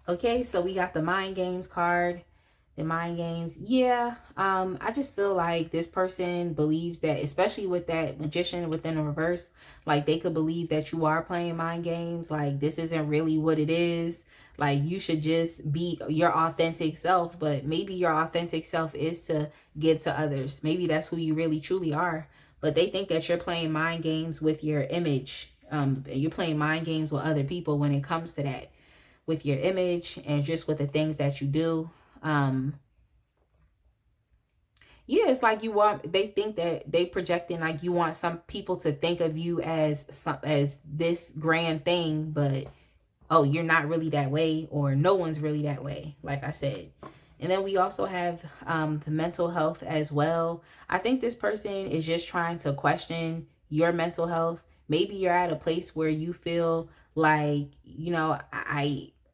Okay, so we got the Mind Games card. The Mind Games. Yeah, I just feel like this person believes that, especially with that Magician within the reverse, like they could believe that you are playing mind games. Like, this isn't really what it is. Like, you should just be your authentic self. But maybe your authentic self is to give to others. Maybe that's who you really truly are. But they think that you're playing mind games with your image. You're playing mind games with other people when it comes to that, with your image and just with the things that you do. Yeah, it's like they think that they projecting, like you want some people to think of you as this grand thing, but oh, you're not really that way, or no one's really that way, like I said. And then we also have the mental health as well. I think this person is just trying to question your mental health. Maybe you're at a place where you feel like,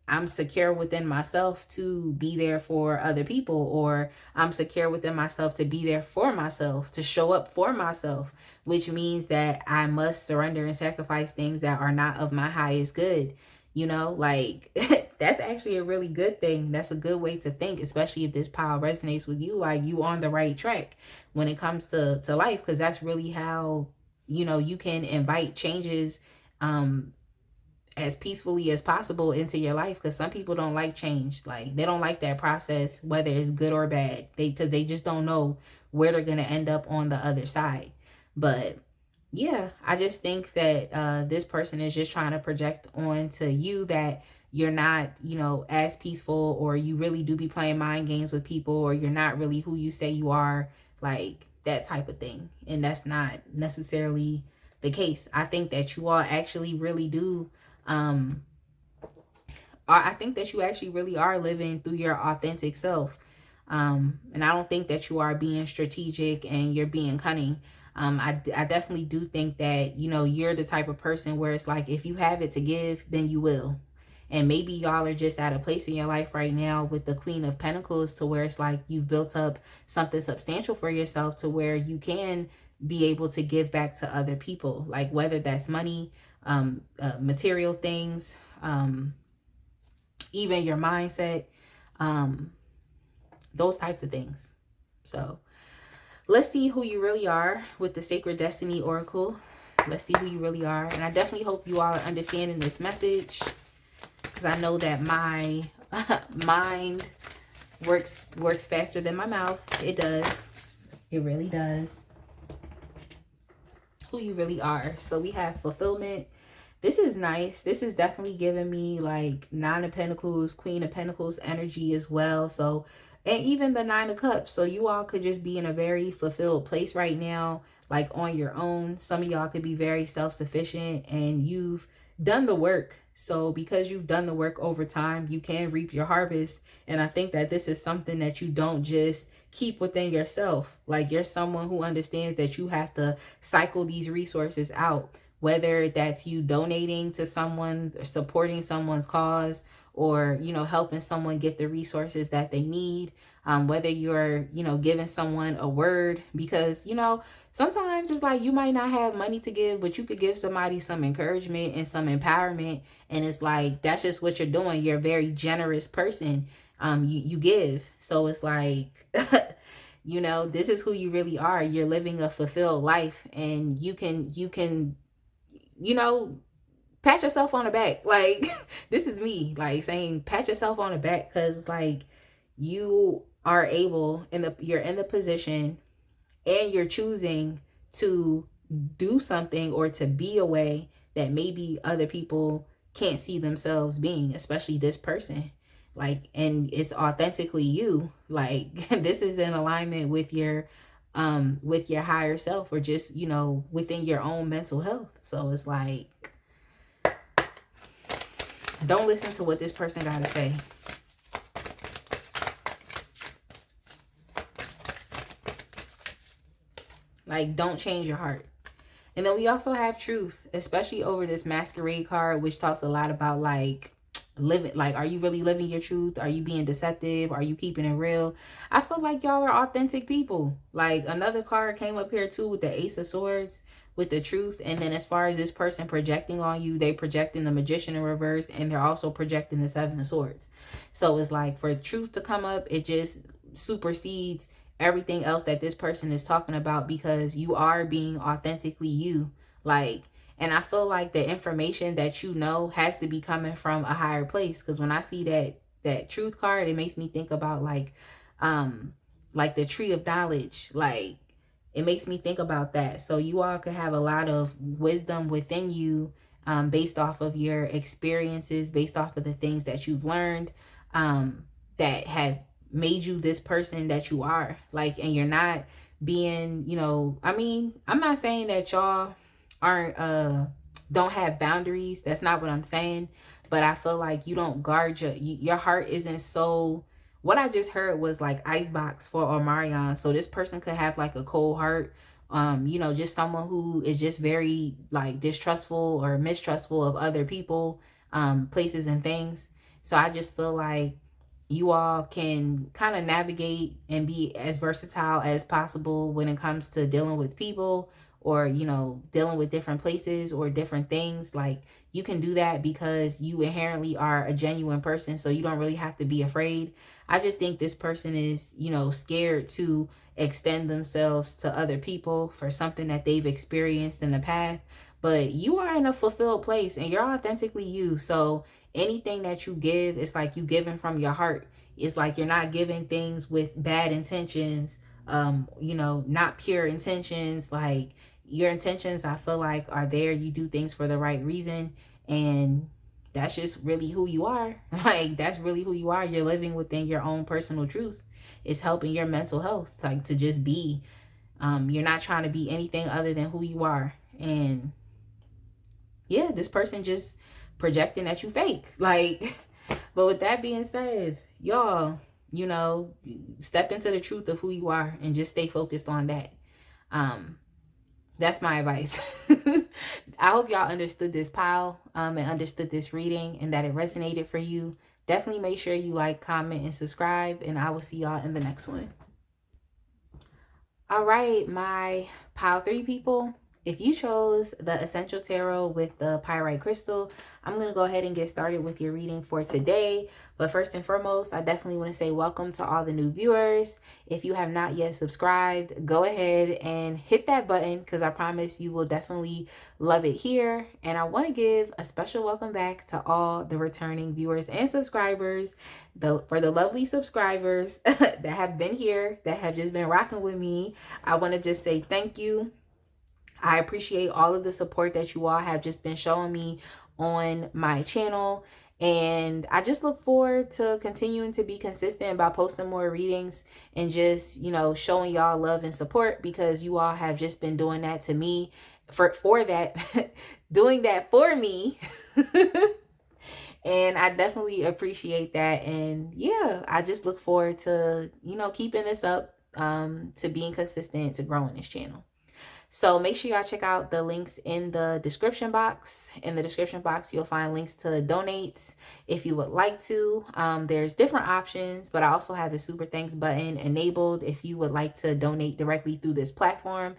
I'm secure within myself to be there for other people, or I'm secure within myself to be there for myself, to show up for myself, which means that I must surrender and sacrifice things that are not of my highest good. Like that's actually a really good thing. That's a good way to think, especially if this pile resonates with you, like you on the right track when it comes to life, because that's really how, you can invite changes as peacefully as possible into your life, because some people don't like change. Like, they don't like that process, whether it's good or bad, because they just don't know where they're going to end up on the other side. But yeah, I just think that this person is just trying to project onto you that you're not, as peaceful, or you really do be playing mind games with people, or you're not really who you say you are, like that type of thing. And that's not necessarily the case. I think that you all actually really do I think that you actually really are living through your authentic self. And I don't think that you are being strategic and you're being cunning. I definitely do think that, you're the type of person where it's like, if you have it to give, then you will. And maybe y'all are just at a place in your life right now with the Queen of Pentacles, to where it's like you've built up something substantial for yourself, to where you can be able to give back to other people, like whether that's money, material things, even your mindset, those types of things. So let's see who you really are with the Sacred Destiny Oracle. Let's see who you really are. And I definitely hope you all are understanding this message, because I know that my mind works faster than my mouth. It does. It really does. Who you really are. So we have fulfillment. This is nice. This is definitely giving me like Nine of Pentacles, Queen of Pentacles energy as well. So, and even the Nine of Cups. So you all could just be in a very fulfilled place right now, like on your own. Some of y'all could be very self-sufficient and you've done the work. So because you've done the work over time, you can reap your harvest. And I think that this is something that you don't just keep within yourself. Like, you're someone who understands that you have to cycle these resources out, whether that's you donating to someone, or supporting someone's cause, or, helping someone get the resources that they need, whether you're, giving someone a word, because, sometimes it's like you might not have money to give, but you could give somebody some encouragement and some empowerment. And it's like, that's just what you're doing. You're a very generous person. You give. So it's like, this is who you really are. You're living a fulfilled life, and you can, pat yourself on the back. Like, this is me, like, saying pat yourself on the back, because like you are able, you're in the position, and you're choosing to do something or to be a way that maybe other people can't see themselves being, especially this person. Like, and it's authentically you. Like, this is in alignment with your higher self, or just, you know, within your own mental health. So it's like, don't listen to what this person got to say. Like, don't change your heart. And then we also have truth, especially over this masquerade card, which talks a lot about like living, like, are you really living your truth? Are you being deceptive? Are you keeping it real? I feel like y'all are authentic people. Like, another card came up here too with the Ace of Swords with the truth. And then as far as this person projecting on you, they projecting the Magician in reverse, and they're also projecting the Seven of Swords. So it's like, for truth to come up, it just supersedes everything else that this person is talking about, because you are being authentically you. Like, and I feel like the information that you know has to be coming from a higher place, because when I see that truth card, it makes me think about like the tree of knowledge. Like, it makes me think about that. So you all could have a lot of wisdom within you, based off of your experiences, based off of the things that you've learned, that have made you this person that you are. Like, and you're not being, you know, I mean, I'm not saying that y'all aren't don't have boundaries. That's not what I'm saying. But I feel like you don't guard your heart isn't so. What I just heard was like icebox for Omarion. So this person could have like a cold heart. You know, just someone who is just very like distrustful or mistrustful of other people, places and things. So I just feel like you all can kind of navigate and be as versatile as possible when it comes to dealing with people, or, you know, dealing with different places or different things. Like, you can do that because you inherently are a genuine person, so you don't really have to be afraid. I just think this person is, you know, scared to extend themselves to other people for something that they've experienced in the past. But you are in a fulfilled place and you're authentically you. So anything that you give, it's like you giving from your heart. It's like you're not giving things with bad intentions, you know, not pure intentions. Like, your intentions, I feel like, are there. You do things for the right reason, and that's just really who you are. Like, that's really who you are. You're living within your own personal truth. It's helping your mental health, like, to just be. You're not trying to be anything other than who you are. And yeah, this person just projecting that you fake. Like, but with that being said, y'all, you know, step into the truth of who you are and just stay focused on that. That's my advice. I hope y'all understood this pile, and understood this reading, and that it resonated for you. Definitely make sure you like, comment, and subscribe, and I will see y'all in the next one. All right, my pile 3 people. If you chose the Essential Tarot with the Pyrite Crystal, I'm going to go ahead and get started with your reading for today. But first and foremost, I definitely want to say welcome to all the new viewers. If you have not yet subscribed, go ahead and hit that button, because I promise you will definitely love it here. And I want to give a special welcome back to all the returning viewers and subscribers. For the lovely subscribers that have been here, that have just been rocking with me, I want to just say thank you. I appreciate all of the support that you all have just been showing me on my channel. And I just look forward to continuing to be consistent about posting more readings and just, you know, showing y'all love and support, because you all have just been doing that to me for that, doing that for me. And I definitely appreciate that. And yeah, I just look forward to, you know, keeping this up, to being consistent, to growing this channel. So make sure y'all check out the links in the description box. In the description box, you'll find links to donate if you would like to. There's different options, but I also have the super thanks button enabled if you would like to donate directly through this platform.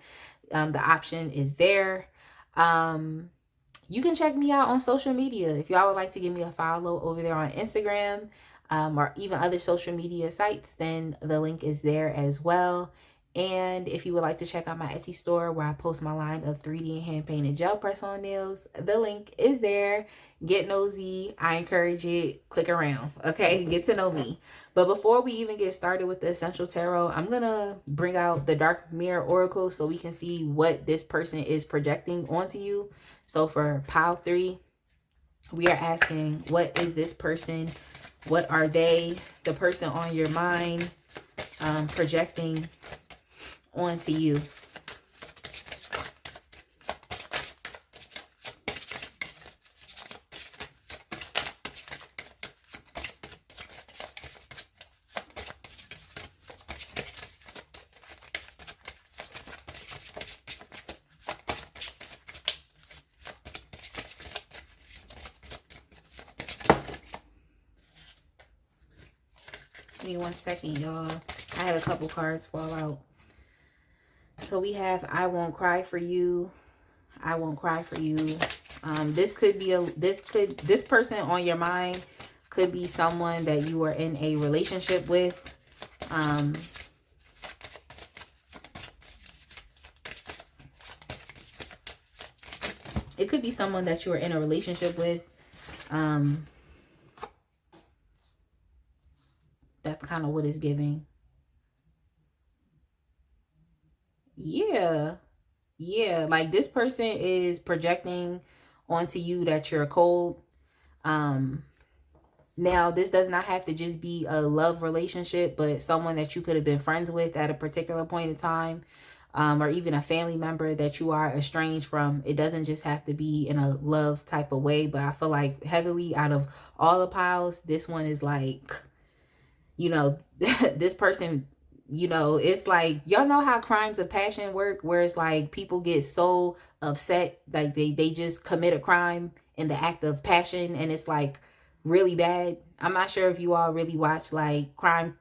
The option is there. You can check me out on social media. If y'all would like to give me a follow over there on Instagram, or even other social media sites, then the link is there as well. And if you would like to check out my Etsy store where I post my line of 3D and hand painted gel press on nails, the link is there. Get nosy. I encourage it. Click around. Okay, get to know me. But before we even get started with the Essential Tarot, I'm going to bring out the Dark Mirror Oracle so we can see what this person is projecting onto you. So for pile 3, we are asking, what is this person? What are they, the person on your mind, projecting onto you? Give me 1 second, y'all. I had a couple cards fall out. So we have, I won't cry for you. I won't cry for you. This person on your mind could be someone that you are in a relationship with. It could be someone that you are in a relationship with. That's kind of what it's giving. Yeah. Like this person is projecting onto you that you're cold. Now, this does not have to just be a love relationship, but someone that you could have been friends with at a particular point in time, or even a family member that you are estranged from. It doesn't just have to be in a love type of way, but I feel like heavily out of all the piles, this one is like, you know, this person, you know, it's like, y'all know how crimes of passion work, where it's like people get so upset, like they just commit a crime in the act of passion, and it's like really bad. I'm not sure if you all really watch like crime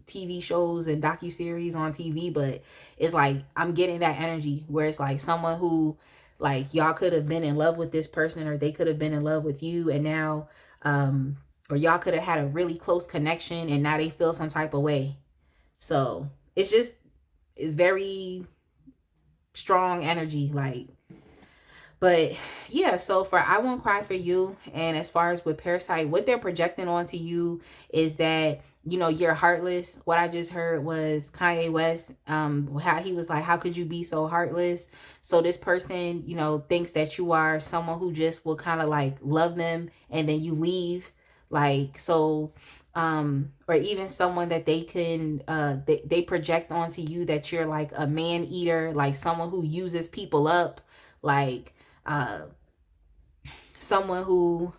TV shows and docuseries on TV, but it's like I'm getting that energy where it's like someone who, like, y'all could have been in love with this person, or they could have been in love with you, and now or y'all could have had a really close connection, and now they feel some type of way. So it's very strong energy, like. But yeah, so for I Won't Cry for You, and as far as with Parasite, what they're projecting onto you is that, you know, you're heartless. What I just heard was Kanye West, how he was like, how could you be so heartless? So this person, you know, thinks that you are someone who just will kind of like love them and then you leave. Like, so or even someone that they can they project onto you that you're like a man eater, like someone who uses people up, like someone who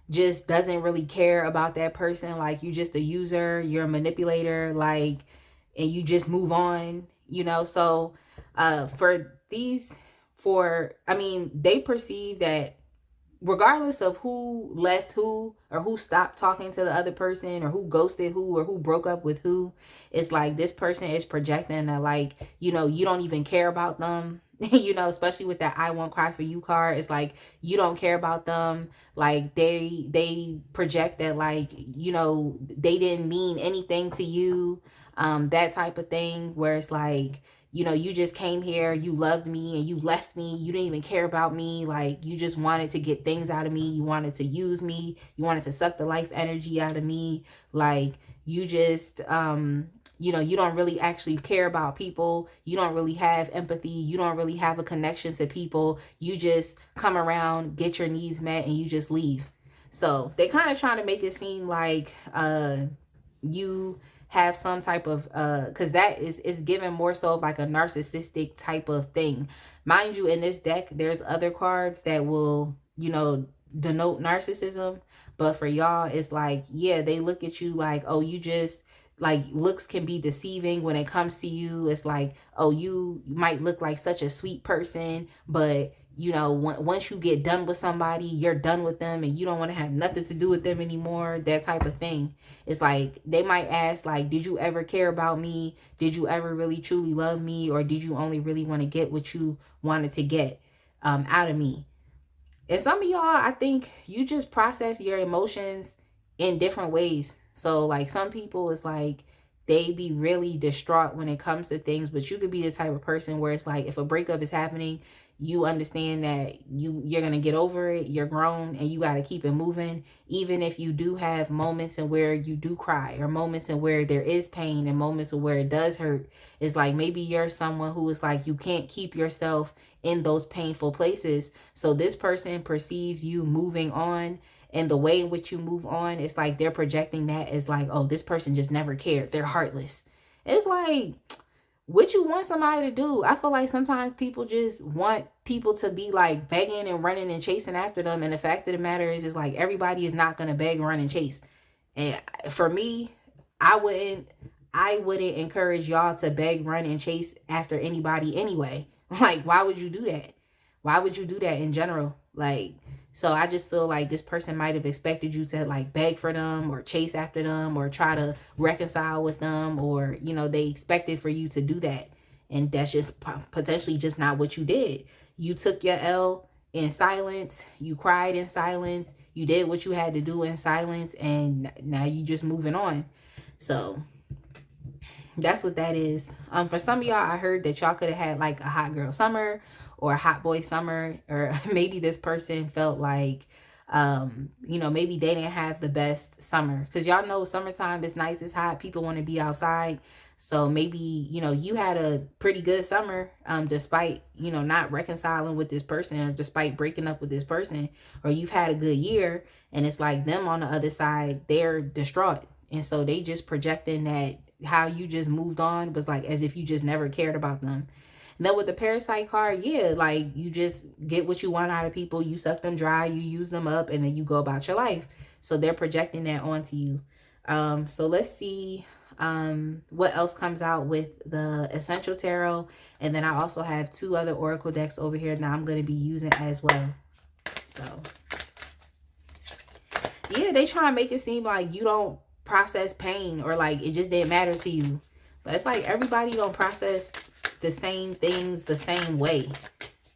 just doesn't really care about that person, like you just a user, you're a manipulator, like, and you just move on, you know. So I mean, they perceive that regardless of who left who, or who stopped talking to the other person, or who ghosted who, or who broke up with who, it's like this person is projecting that, like, you know, you don't even care about them. You know, especially with that I Won't Cry for You card, it's like you don't care about them. Like they project that, like, you know, they didn't mean anything to you, that type of thing, where it's like, you know, you just came here, you loved me, and you left me. You didn't even care about me. Like, you just wanted to get things out of me. You wanted to use me. You wanted to suck the life energy out of me. Like, you just, you know, you don't really actually care about people. You don't really have empathy. You don't really have a connection to people. You just come around, get your needs met, and you just leave. So they kind of trying to make it seem like you have some type of because that is given more so like a narcissistic type of thing. Mind you, in this deck there's other cards that will, you know, denote narcissism, but for y'all it's like, yeah, they look at you like, oh, you just, like, looks can be deceiving when it comes to you. It's like, oh, you might look like such a sweet person, but you know, once you get done with somebody, you're done with them and you don't want to have nothing to do with them anymore, that type of thing. It's like they might ask, like, did you ever care about me? Did you ever really truly love me? Or did you only really want to get what you wanted to get out of me? And some of y'all, I think you just process your emotions in different ways. So like some people, it's like they be really distraught when it comes to things. But you could be the type of person where it's like, if a breakup is happening, you understand that you're gonna get over it, you're grown, and you got to keep it moving. Even if you do have moments in where you do cry, or moments in where there is pain, and moments of where it does hurt, it's like maybe you're someone who is like, you can't keep yourself in those painful places. So this person perceives you moving on, and the way in which you move on, it's like they're projecting that as like, oh, this person just never cared, they're heartless. It's like, what you want somebody to do? I feel like sometimes people just want people to be like begging and running and chasing after them, and the fact of the matter is like, everybody is not going to beg, run, and chase. And for me, I wouldn't encourage y'all to beg, run, and chase after anybody anyway. Like, why would you do that? Why would you do that in general? Like, so I just feel like this person might have expected you to like beg for them, or chase after them, or try to reconcile with them, or, you know, they expected for you to do that. And that's just potentially just not what you did. You took your L in silence. You cried in silence. You did what you had to do in silence. And now you just moving on. So that's what that is. For some of y'all, I heard that y'all could have had like a hot girl summer or a hot boy summer, or maybe this person felt like, you know, maybe they didn't have the best summer, because y'all know summertime is nice, it's hot, people want to be outside. So maybe, you know, you had a pretty good summer, despite, you know, not reconciling with this person, or despite breaking up with this person, or you've had a good year, and it's like them on the other side, they're distraught. And so they just projecting that how you just moved on was like as if you just never cared about them. Now with the parasite card, yeah, like you just get what you want out of people, you suck them dry, you use them up, and then you go about your life. So they're projecting that onto you. So let's see what else comes out with the Essential Tarot. And then I also have 2 other Oracle decks over here that I'm going to be using as well. So yeah, they try to make it seem like you don't process pain, or like it just didn't matter to you. But it's like everybody don't process the same things the same way.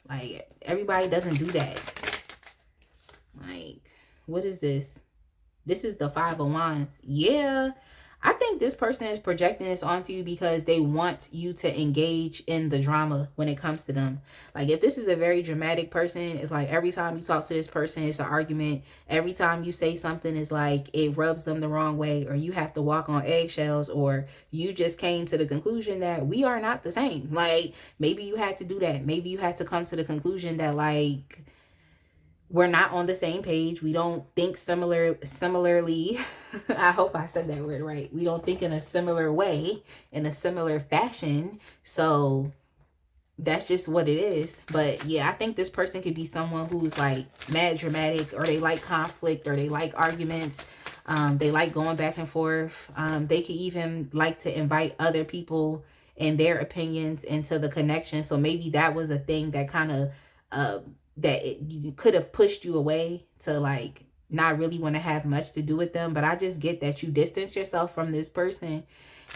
Like everybody doesn't do that. Like, what is this? This is the 5 of Wands. Yeah, I think this person is projecting this onto you because they want you to engage in the drama when it comes to them. Like if this is a very dramatic person, it's like every time you talk to this person, it's an argument. Every time you say something, it's like it rubs them the wrong way, or you have to walk on eggshells, or you just came to the conclusion that we are not the same. Like maybe you had to do that. Maybe you had to come to the conclusion that like, we're not on the same page. We don't think similarly. I hope I said that word right. We don't think in a similar way, in a similar fashion. So that's just what it is. But yeah, I think this person could be someone who's like mad dramatic, or they like conflict, or they like arguments. They like going back and forth. They could even like to invite other people and their opinions into the connection. So maybe that was a thing that kind of you could have pushed you away to like not really want to have much to do with them. But I just get that you distance yourself from this person,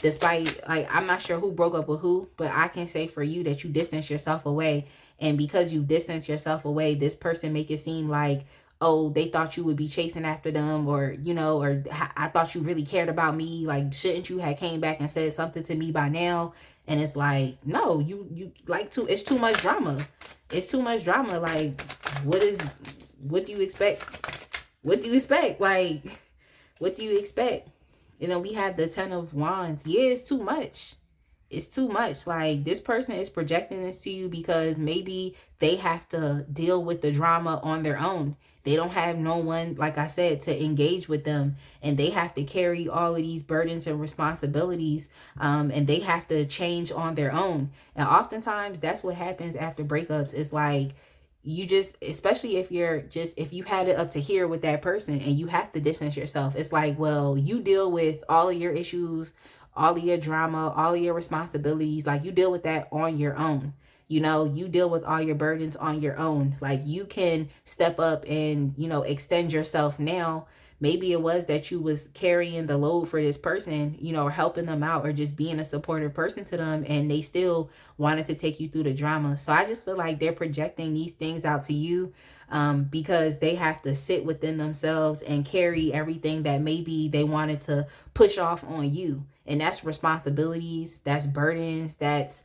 despite like, I'm not sure who broke up with who, but I can say for you that you distance yourself away. And because you distance yourself away, this person make it seem like, oh, they thought you would be chasing after them, or, you know, or I thought you really cared about me. Like, shouldn't you have came back and said something to me by now? And it's like, no, you like to, it's too much drama. It's too much drama. Like, what do you expect? What do you expect? Like, what do you expect? And then we have the 10 of Wands. Yeah, it's too much. It's too much. Like, this person is projecting this to you because maybe they have to deal with the drama on their own. They don't have no one, like I said, to engage with them. And they have to carry all of these burdens and responsibilities. And they have to change on their own. And oftentimes, that's what happens after breakups. It's like, you just, especially if you had it up to here with that person and you have to distance yourself. It's like, well, you deal with all of your issues, all of your drama, all of your responsibilities. Like, you deal with that on your own. You know, you deal with all your burdens on your own. Like, you can step up and, you know, extend yourself now. Maybe it was that you was carrying the load for this person, you know, or helping them out, or just being a supportive person to them, and they still wanted to take you through the drama. So I just feel like they're projecting these things out to you because they have to sit within themselves and carry everything that maybe they wanted to push off on you. And that's responsibilities, that's burdens, that's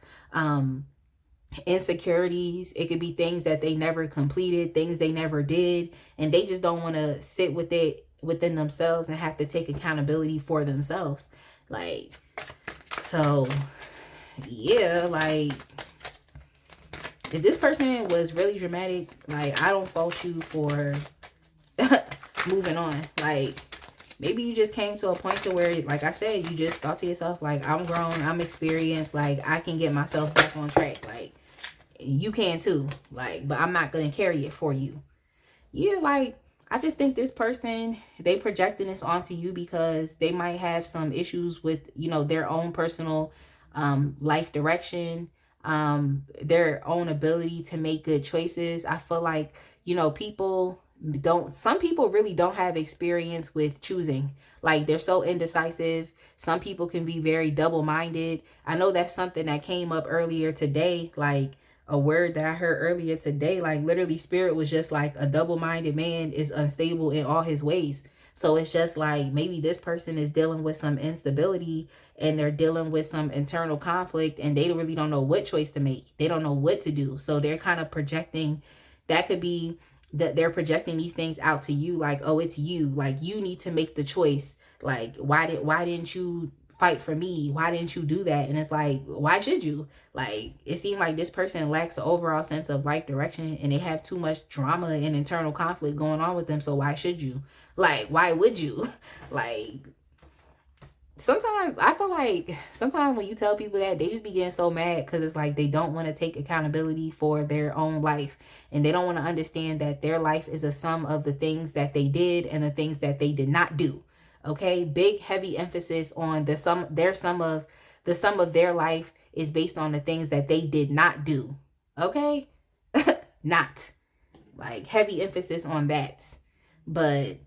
insecurities. It could be things that they never completed, things they never did, and they just don't want to sit with it within themselves and have to take accountability for themselves. Like, so yeah, like, if this person was really dramatic, like, I don't fault you for moving on. Like, maybe you just came to a point to where, like I said, you just thought to yourself, like, I'm grown, I'm experienced, like, I can get myself back on track. Like, you can too. Like, but I'm not going to carry it for you. Yeah, like, I just think this person, they projecting this onto you because they might have some issues with, you know, their own personal life direction, their own ability to make good choices. I feel like, you know, some people really don't have experience with choosing. Like, they're so indecisive. Some people can be very double-minded. I know that's something that came up earlier today, like a word that I heard earlier today. Like, literally, spirit was just like, a double-minded man is unstable in all his ways. So it's just like, maybe this person is dealing with some instability, and they're dealing with some internal conflict, and they really don't know what choice to make. They don't know what to do. So they're kind of projecting. That could be that they're projecting these things out to you, like, oh, it's you. Like, you need to make the choice. Like, why didn't you fight for me? Why didn't you do that? And it's like, why should you? Like, it seemed like this person lacks an overall sense of life direction, and they have too much drama and internal conflict going on with them. So why should you? Like, why would you? Like, sometimes I feel like sometimes when you tell people that, they just be getting so mad because it's like they don't want to take accountability for their own life, and they don't want to understand that their life is a sum of the things that they did and the things that they did not do. Okay, big heavy emphasis on the sum of their life is based on the things that they did not do. Okay, not like heavy emphasis on that. But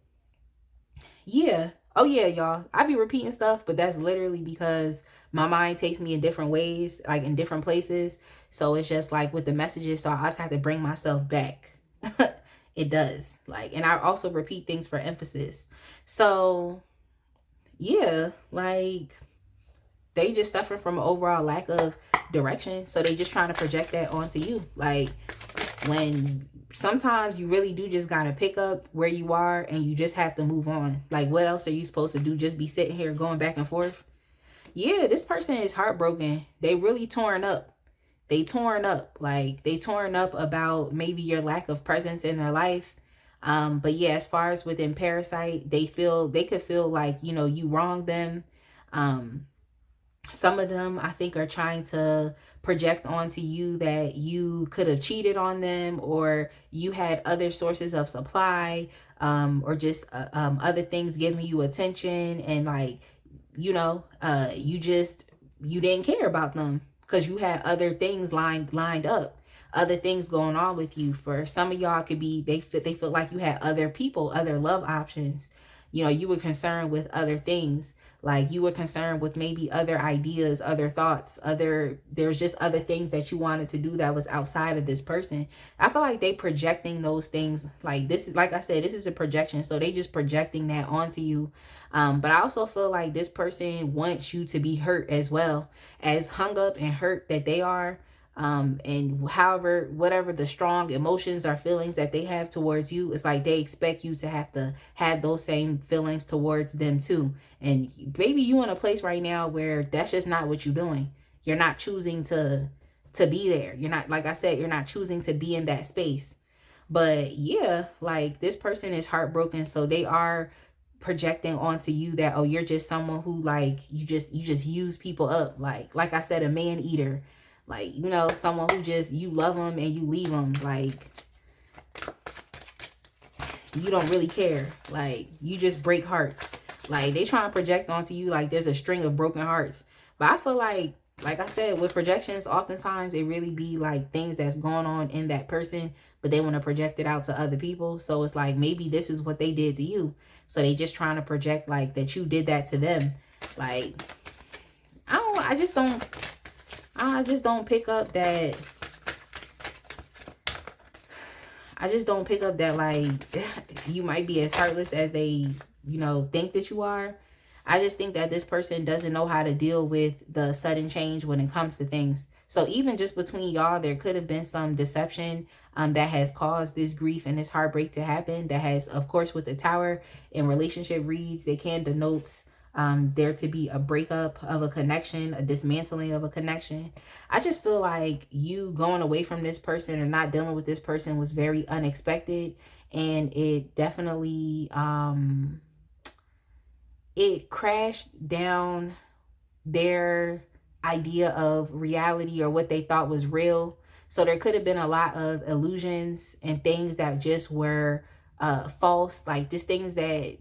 yeah. Oh yeah, y'all. I be repeating stuff, but that's literally because my mind takes me in different ways, like in different places. So it's just like with the messages, so I just have to bring myself back. It does. Like, and I also repeat things for emphasis. So yeah, like, they just suffer from an overall lack of direction. So they just trying to project that onto you. Like, when sometimes you really do just gotta pick up where you are and you just have to move on. Like, what else are you supposed to do? Just be sitting here going back and forth? Yeah, this person is heartbroken. They really torn up. Like, they torn up about maybe your lack of presence in their life. But yeah, as far as within Parasite, they could feel like, you know, you wronged them. Some of them, I think, are trying to project onto you that you could have cheated on them, or you had other sources of supply, or just other things giving you attention, and like, you know, you didn't care about them because you had other things lined up, other things going on with you. For some of y'all, could be they feel like you had other people, other love options. You know, you were concerned with other things. Like, you were concerned with maybe other ideas, other thoughts, there's just other things that you wanted to do that was outside of this person. I feel like they projecting those things. Like, this is, like I said, this is a projection. So they just projecting that onto you. But I also feel like this person wants you to be hurt as well, as hung up and hurt that they are. And whatever the strong emotions or feelings that they have towards you, it's like they expect you to have those same feelings towards them too. And maybe you in a place right now where that's just not what you're doing. You're not choosing to be there. You're not, like I said, you're not choosing to be in that space. But yeah, like, this person is heartbroken, so they are projecting onto you that, oh, you're just someone who, like, you just use people up. Like I said, a man eater. Like, you know, someone who just, you love them and you leave them. Like, you don't really care. Like, you just break hearts. Like, they trying to project onto you like there's a string of broken hearts. But I feel like I said, with projections, oftentimes it really be like things that's going on in that person, but they want to project it out to other people. So it's like, maybe this is what they did to you. So they just trying to project like that you did that to them. Like, I just don't pick up that. I just don't pick up that, like, you might be as heartless as they, you know, think that you are. I just think that this person doesn't know how to deal with the sudden change when it comes to things. So even just between y'all, there could have been some deception that has caused this grief and this heartbreak to happen. That has, of course, with the Tower in relationship reads, they can denote there to be a breakup of a connection, a dismantling of a connection. I just feel like you going away from this person or not dealing with this person was very unexpected, and it definitely it crashed down their idea of reality or what they thought was real. So there could have been a lot of illusions and things that just were false, like just things that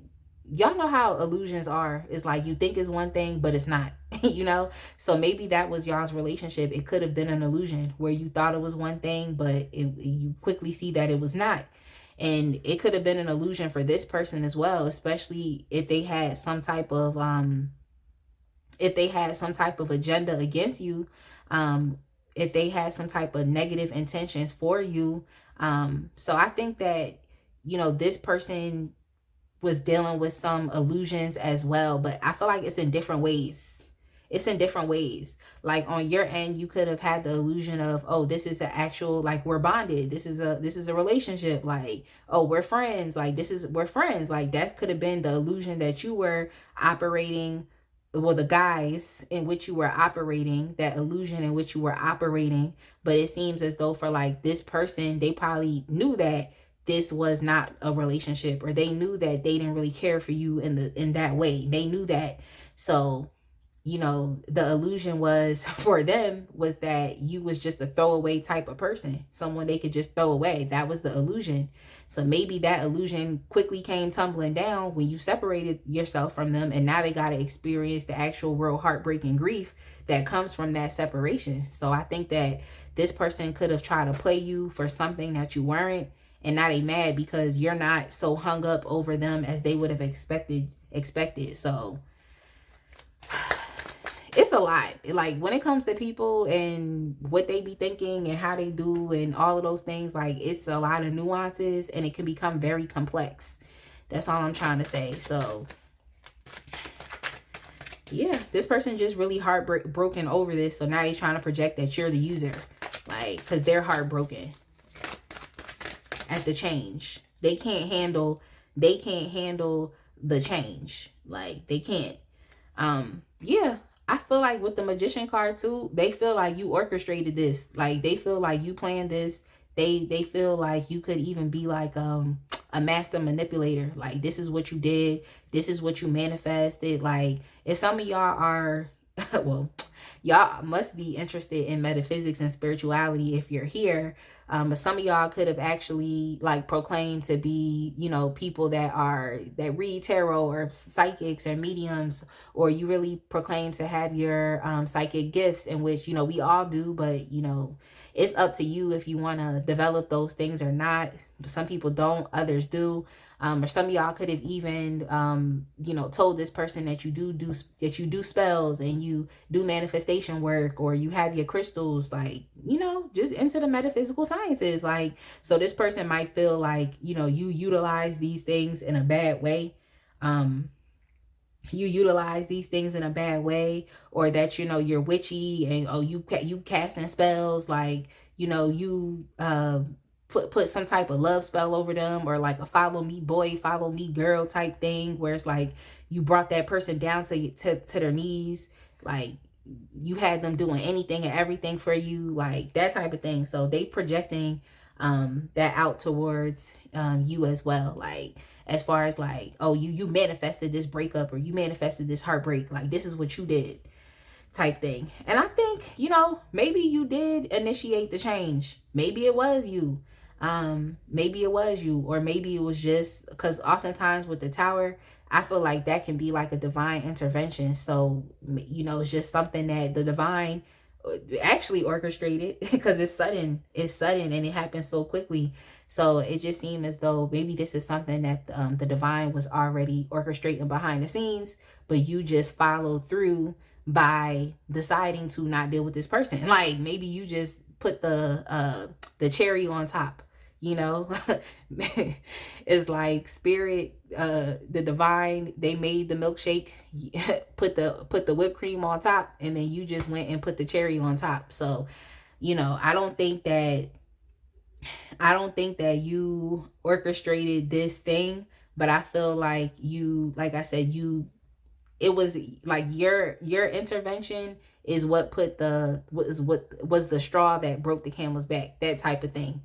y'all know how illusions are. It's like you think is one thing, but it's not, you know? So maybe that was y'all's relationship. It could have been an illusion where you thought it was one thing, but you quickly see that it was not. And it could have been an illusion for this person as well, especially if they had some type of agenda against you, if they had some type of negative intentions for you. So I think that, you know, this person was dealing with some illusions as well, but I feel like it's in different ways. It's in different ways. Like on your end, you could have had the illusion of, oh, this is an actual, like, we're bonded. This is a relationship. Like, oh, we're friends. Like, we're friends. Like, that could have been the illusion that you were operating. Well, the guys in which you were operating, that illusion in which you were operating. But it seems as though for like this person, they probably knew that this was not a relationship, or they knew that they didn't really care for you in that way. They knew that. So, you know, the illusion was for them was that you was just a throwaway type of person, someone they could just throw away. That was the illusion. So maybe that illusion quickly came tumbling down when you separated yourself from them, and now they got to experience the actual real heartbreaking grief that comes from that separation. So I think that this person could have tried to play you for something that you weren't, and now they mad because you're not so hung up over them as they would have expected. So it's a lot. Like when it comes to people and what they be thinking and how they do and all of those things, like it's a lot of nuances and it can become very complex. That's all I'm trying to say. So yeah, this person just really heartbroken over this. So now they're trying to project that you're the user, like, because they're heartbroken at the change. They can't handle the change. Like they can't. Yeah, I feel like with the Magician card too, they feel like you orchestrated this. Like they feel like you planned this. They feel like you could even be like a master manipulator. Like this is what you did. This is what you manifested. Like if some of y'all are well, y'all must be interested in metaphysics and spirituality if you're here. But some of y'all could have actually like proclaimed to be, you know, people that read tarot or psychics or mediums, or you really proclaim to have your psychic gifts, in which, you know, we all do, but you know, it's up to you if you want to develop those things or not. Some people don't, others do. Or some of y'all could have even, you know, told this person that you do spells and you do manifestation work, or you have your crystals, like, you know, just into the metaphysical sciences. Like, so this person might feel like, you know, you utilize these things in a bad way. You utilize these things in a bad way, or that, you know, you're witchy and, oh, you casting spells, like, you know, you, put some type of love spell over them, or like a follow me boy, follow me girl type thing, where it's like you brought that person down to their knees, like you had them doing anything and everything for you, like that type of thing. So they projecting that out towards you as well, like as far as like, oh, you manifested this breakup, or you manifested this heartbreak, like this is what you did type thing. And I think, you know, maybe you did initiate the change. Maybe it was you. Maybe it was you, or maybe it was just because oftentimes with the Tower, I feel like that can be like a divine intervention. So, you know, it's just something that the divine actually orchestrated because it's sudden and it happens so quickly. So it just seemed as though maybe this is something that the divine was already orchestrating behind the scenes, but you just followed through by deciding to not deal with this person. Like maybe you just put the cherry on top. you know. It's like spirit, the divine, they made the milkshake, put the whipped cream on top, and then you just went and put the cherry on top. So, you know, I don't think that you orchestrated this thing, but I feel like you, like I said, it was like your intervention is what was the straw that broke the camel's back, that type of thing.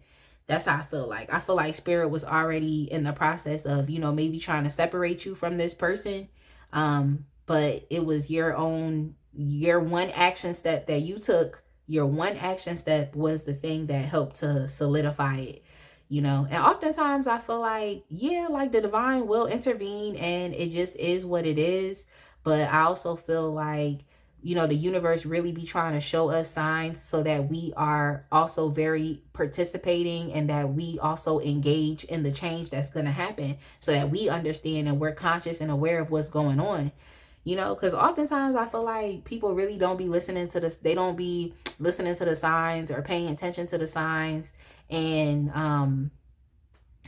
That's how I feel like. I feel like spirit was already in the process of, you know, maybe trying to separate you from this person. But it was your one action step that you took. Your one action step was the thing that helped to solidify it, you know. And oftentimes I feel like, yeah, like the divine will intervene and it just is what it is. But I also feel like, you know, the universe really be trying to show us signs so that we are also very participating and that we also engage in the change that's going to happen, so that we understand and we're conscious and aware of what's going on. You know, because oftentimes I feel like people really don't be listening to this. They don't be listening to the signs or paying attention to the signs and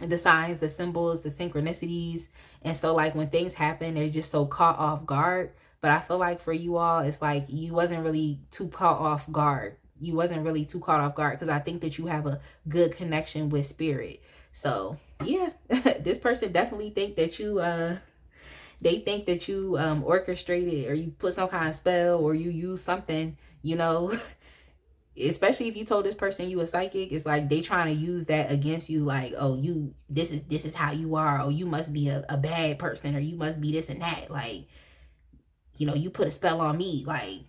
the signs, the symbols, the synchronicities. And so like when things happen, they're just so caught off guard. But I feel like for you all, it's like you wasn't really too caught off guard. You wasn't really too caught off guard, because I think that you have a good connection with spirit. So yeah, this person definitely think that you they think that you orchestrated, or you put some kind of spell, or you use something, you know. Especially if you told this person you a psychic, it's like they trying to use that against you, like, oh, you, this is how you are, oh, you must be a bad person, or you must be this and that, like, you know, you put a spell on me, like,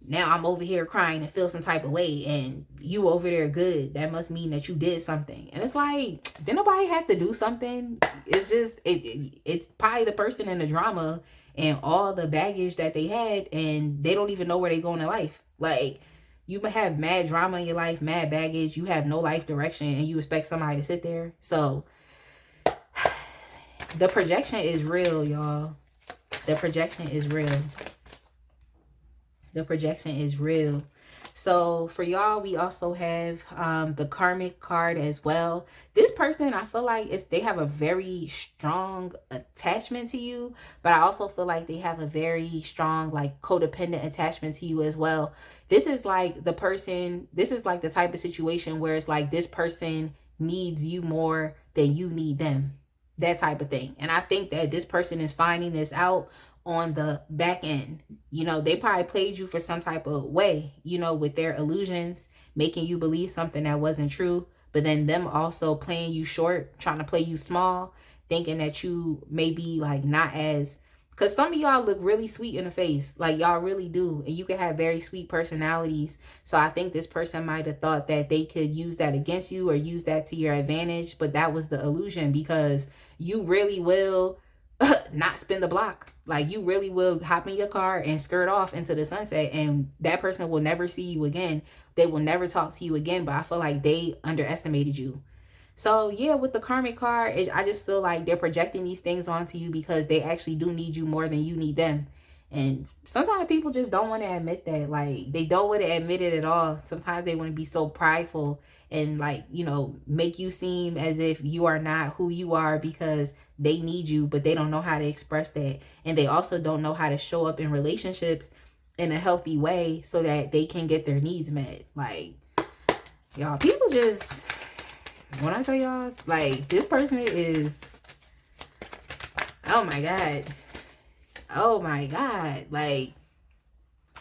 now I'm over here crying and feel some type of way, and you over there good, that must mean that you did something. And it's like, did nobody have to do something? It's just it's probably the person in the drama and all the baggage that they had, and they don't even know where they go in life. Like, you may have mad drama in your life, mad baggage, you have no life direction, and you expect somebody to sit there. So the projection is real, y'all. The projection is real. The projection is real. So for y'all, we also have the karmic card as well. This person, I feel like they have a very strong attachment to you, but I also feel like they have a very strong like codependent attachment to you as well. This is like the person, this is like the type of situation where it's like this person needs you more than you need them. That type of thing. And I think that this person is finding this out on the back end. You know, they probably played you for some type of way, you know, with their illusions, making you believe something that wasn't true, but then them also playing you short, trying to play you small, thinking that you may be like not as, because some of y'all look really sweet in the face, like y'all really do, and you can have very sweet personalities. So I think this person might have thought that they could use that against you or use that to your advantage, but that was the illusion, because you really will not spin the block. Like, you really will hop in your car and skirt off into the sunset, and that person will never see you again. They will never talk to you again. But I feel like they underestimated you. So yeah, with the karmic card, I just feel like they're projecting these things onto you because they actually do need you more than you need them. And sometimes people just don't want to admit that. Like, they don't want to admit it at all. Sometimes they want to be so prideful and, like, you know, make you seem as if you are not who you are because they need you, but they don't know how to express that. And they also don't know how to show up in relationships in a healthy way so that they can get their needs met. Like, y'all, people just, when I tell y'all, like, this person is, oh my God. Oh my God. Like,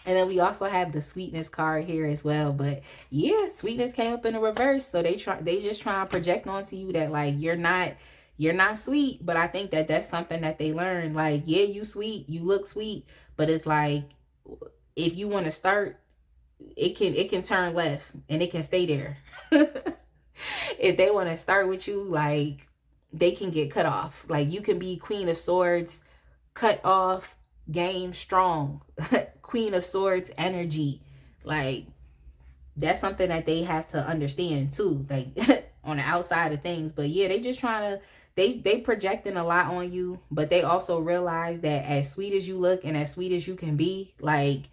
and then we also have the sweetness card here as well. But yeah, sweetness came up in the reverse. So they just try and project onto you that, like, you're not sweet. But I think that that's something that they learn. Like, yeah, you sweet, you look sweet, but it's like, if you want to start, it can turn left and it can stay there. If they want to start with you, like, they can get cut off. Like, you can be Queen of Swords, cut off, game strong. Queen of Swords energy. Like, that's something that they have to understand too, like, on the outside of things. But yeah, they just trying to, they projecting a lot on you, but they also realize that as sweet as you look and as sweet as you can be, like,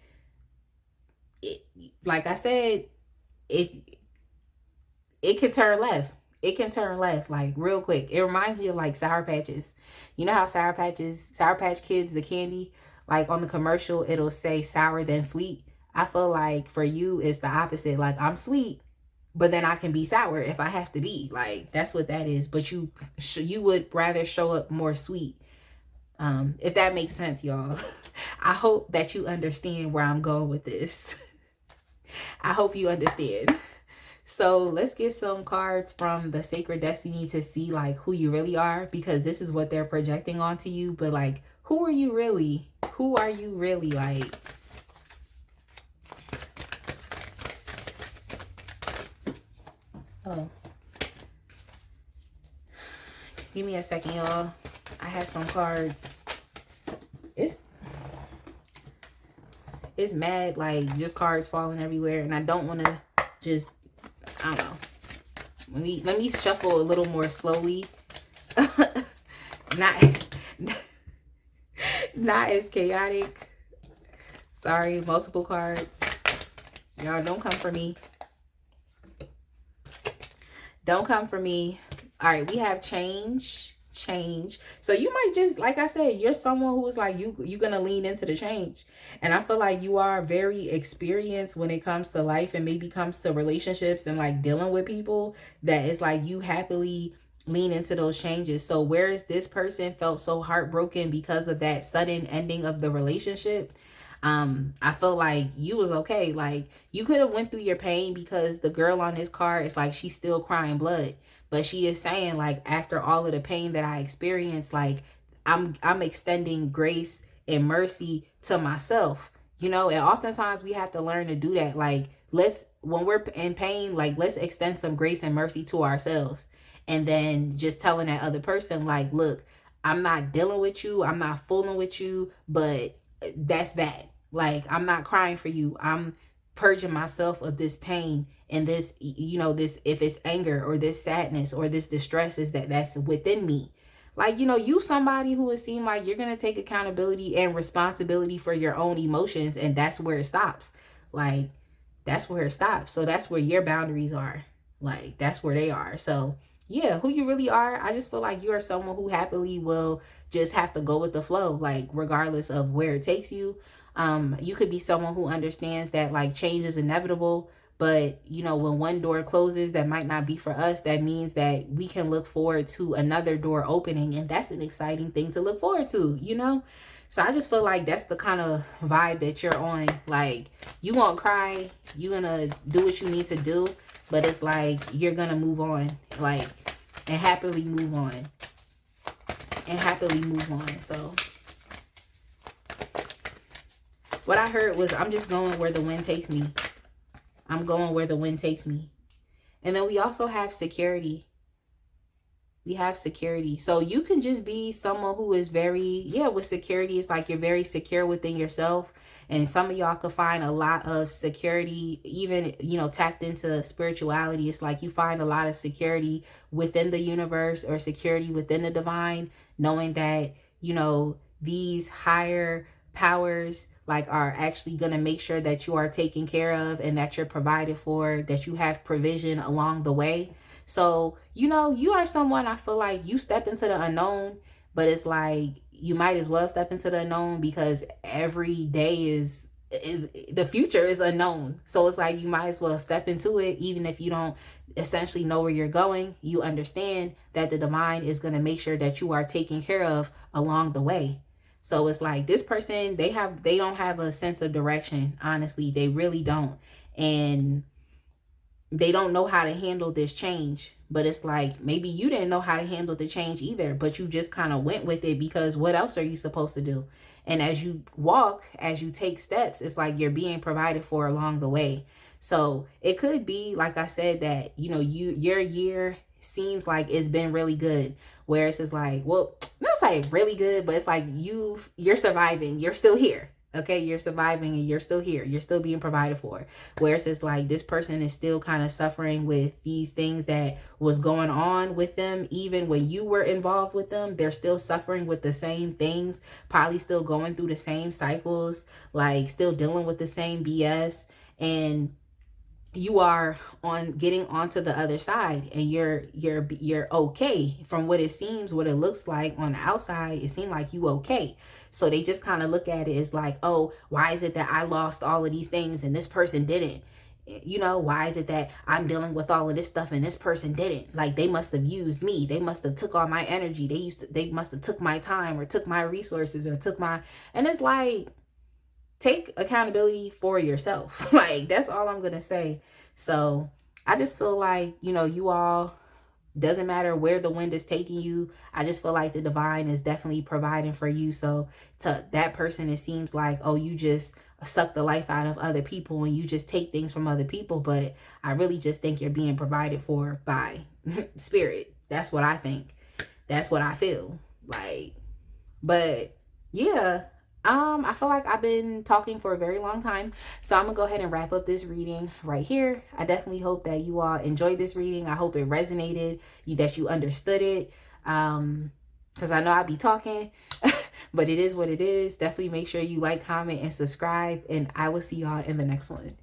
like I said, it can turn left it can turn left like real quick. It reminds me of like Sour Patches. You know how Sour Patch Kids, the candy, like on the commercial, it'll say sour then sweet. I feel like for you, it's the opposite. Like I'm sweet, but then I can be sour if I have to be. Like that's what that is. But you would rather show up more sweet. If that makes sense, y'all. I hope that you understand where I'm going with this. I hope you understand. So let's get some cards from the Sacred Destiny to see like who you really are, because this is what they're projecting onto you. But like, who are you really? Who are you really? Like, oh, give me a second, y'all. I have some cards. It's mad, like just cards falling everywhere, and I don't want to just, I don't know. Let me shuffle a little more slowly. not as chaotic. Sorry, multiple cards. Y'all don't come for me. Don't come for me. All right, we have change. So you might just, like I said, you're someone who is like you're gonna lean into the change, and I feel like you are very experienced when it comes to life and maybe comes to relationships and like dealing with people, that is like you happily lean into those changes. So whereas this person felt so heartbroken because of that sudden ending of the relationship, I feel like you was okay. Like you could have went through your pain, because the girl on this card is like she's still crying blood, but she is saying like, after all of the pain that I experienced, like I'm extending grace and mercy to myself, you know. And oftentimes we have to learn to do that. Like when we're in pain, like let's extend some grace and mercy to ourselves, and then just telling that other person like, look, I'm not dealing with you, I'm not fooling with you, but that's that. Like I'm not crying for you, I'm purging myself of this pain and this, you know, this, if it's anger or this sadness or this distress, is that's within me. Like, you know, you somebody who it seems like you're going to take accountability and responsibility for your own emotions, and that's where it stops. Like that's where it stops. So that's where your boundaries are. Like that's where they are. So yeah, who you really are, I just feel like you are someone who happily will just have to go with the flow, like regardless of where it takes you. You could be someone who understands that like change is inevitable, but you know, when one door closes that might not be for us, that means that we can look forward to another door opening, and that's an exciting thing to look forward to, you know. So I just feel like that's the kind of vibe that you're on. Like you won't cry, you're gonna do what you need to do, but it's like you're gonna move on, like, and happily move on. So what I heard was, I'm just going where the wind takes me. I'm going where the wind takes me. And then we also have security. We have security. So you can just be someone who is very, with security, it's like you're very secure within yourself. And some of y'all could find a lot of security, even, you know, tapped into spirituality. It's like you find a lot of security within the universe, or security within the divine, knowing that, you know, these higher powers like are actually going to make sure that you are taken care of, and that you're provided for, that you have provision along the way. So, you know, you are someone, I feel like you step into the unknown, but it's like you might as well step into the unknown, because every day is the future is unknown. So it's like you might as well step into it, even if you don't essentially know where you're going. You understand that the divine is going to make sure that you are taken care of along the way. So it's like this person, they don't have a sense of direction. Honestly, they really don't. And they don't know how to handle this change. But it's like, maybe you didn't know how to handle the change either, but you just kind of went with it, because what else are you supposed to do? And as you walk, as you take steps, it's like you're being provided for along the way. So it could be, like I said, that, you know, your year seems like it's been really good, where it's just like, well, not say really good, but it's like you're surviving, you're still here. Okay, you're surviving and you're still here. You're still being provided for. Whereas it's like this person is still kind of suffering with these things that was going on with them. Even when you were involved with them, they're still suffering with the same things. Probably still going through the same cycles, like still dealing with the same BS. And you are on getting onto the other side, and you're okay. From what it seems, what it looks like on the outside, it seemed like you okay. So they just kind of look at it as like, oh, why is it that I lost all of these things and this person didn't? You know, why is it that I'm dealing with all of this stuff and this person didn't? Like, they must have used me, they must have took all my energy, they must have took my time, or took my resources, or took my. And it's like, take accountability for yourself. Like, that's all I'm gonna say. So I just feel like, you know, you all, doesn't matter where the wind is taking you, I just feel like the divine is definitely providing for you. So to that person, it seems like, oh, you just suck the life out of other people and you just take things from other people. But I really just think you're being provided for by spirit. That's what I think. That's what I feel like. But yeah, I feel like I've been talking for a very long time, so I'm gonna go ahead and wrap up this reading right here. I definitely hope that you all enjoyed this reading. I hope it resonated, that you understood it. Because I know I be talking, but it is what it is. Definitely make sure you like, comment, and subscribe, and I will see y'all in the next one.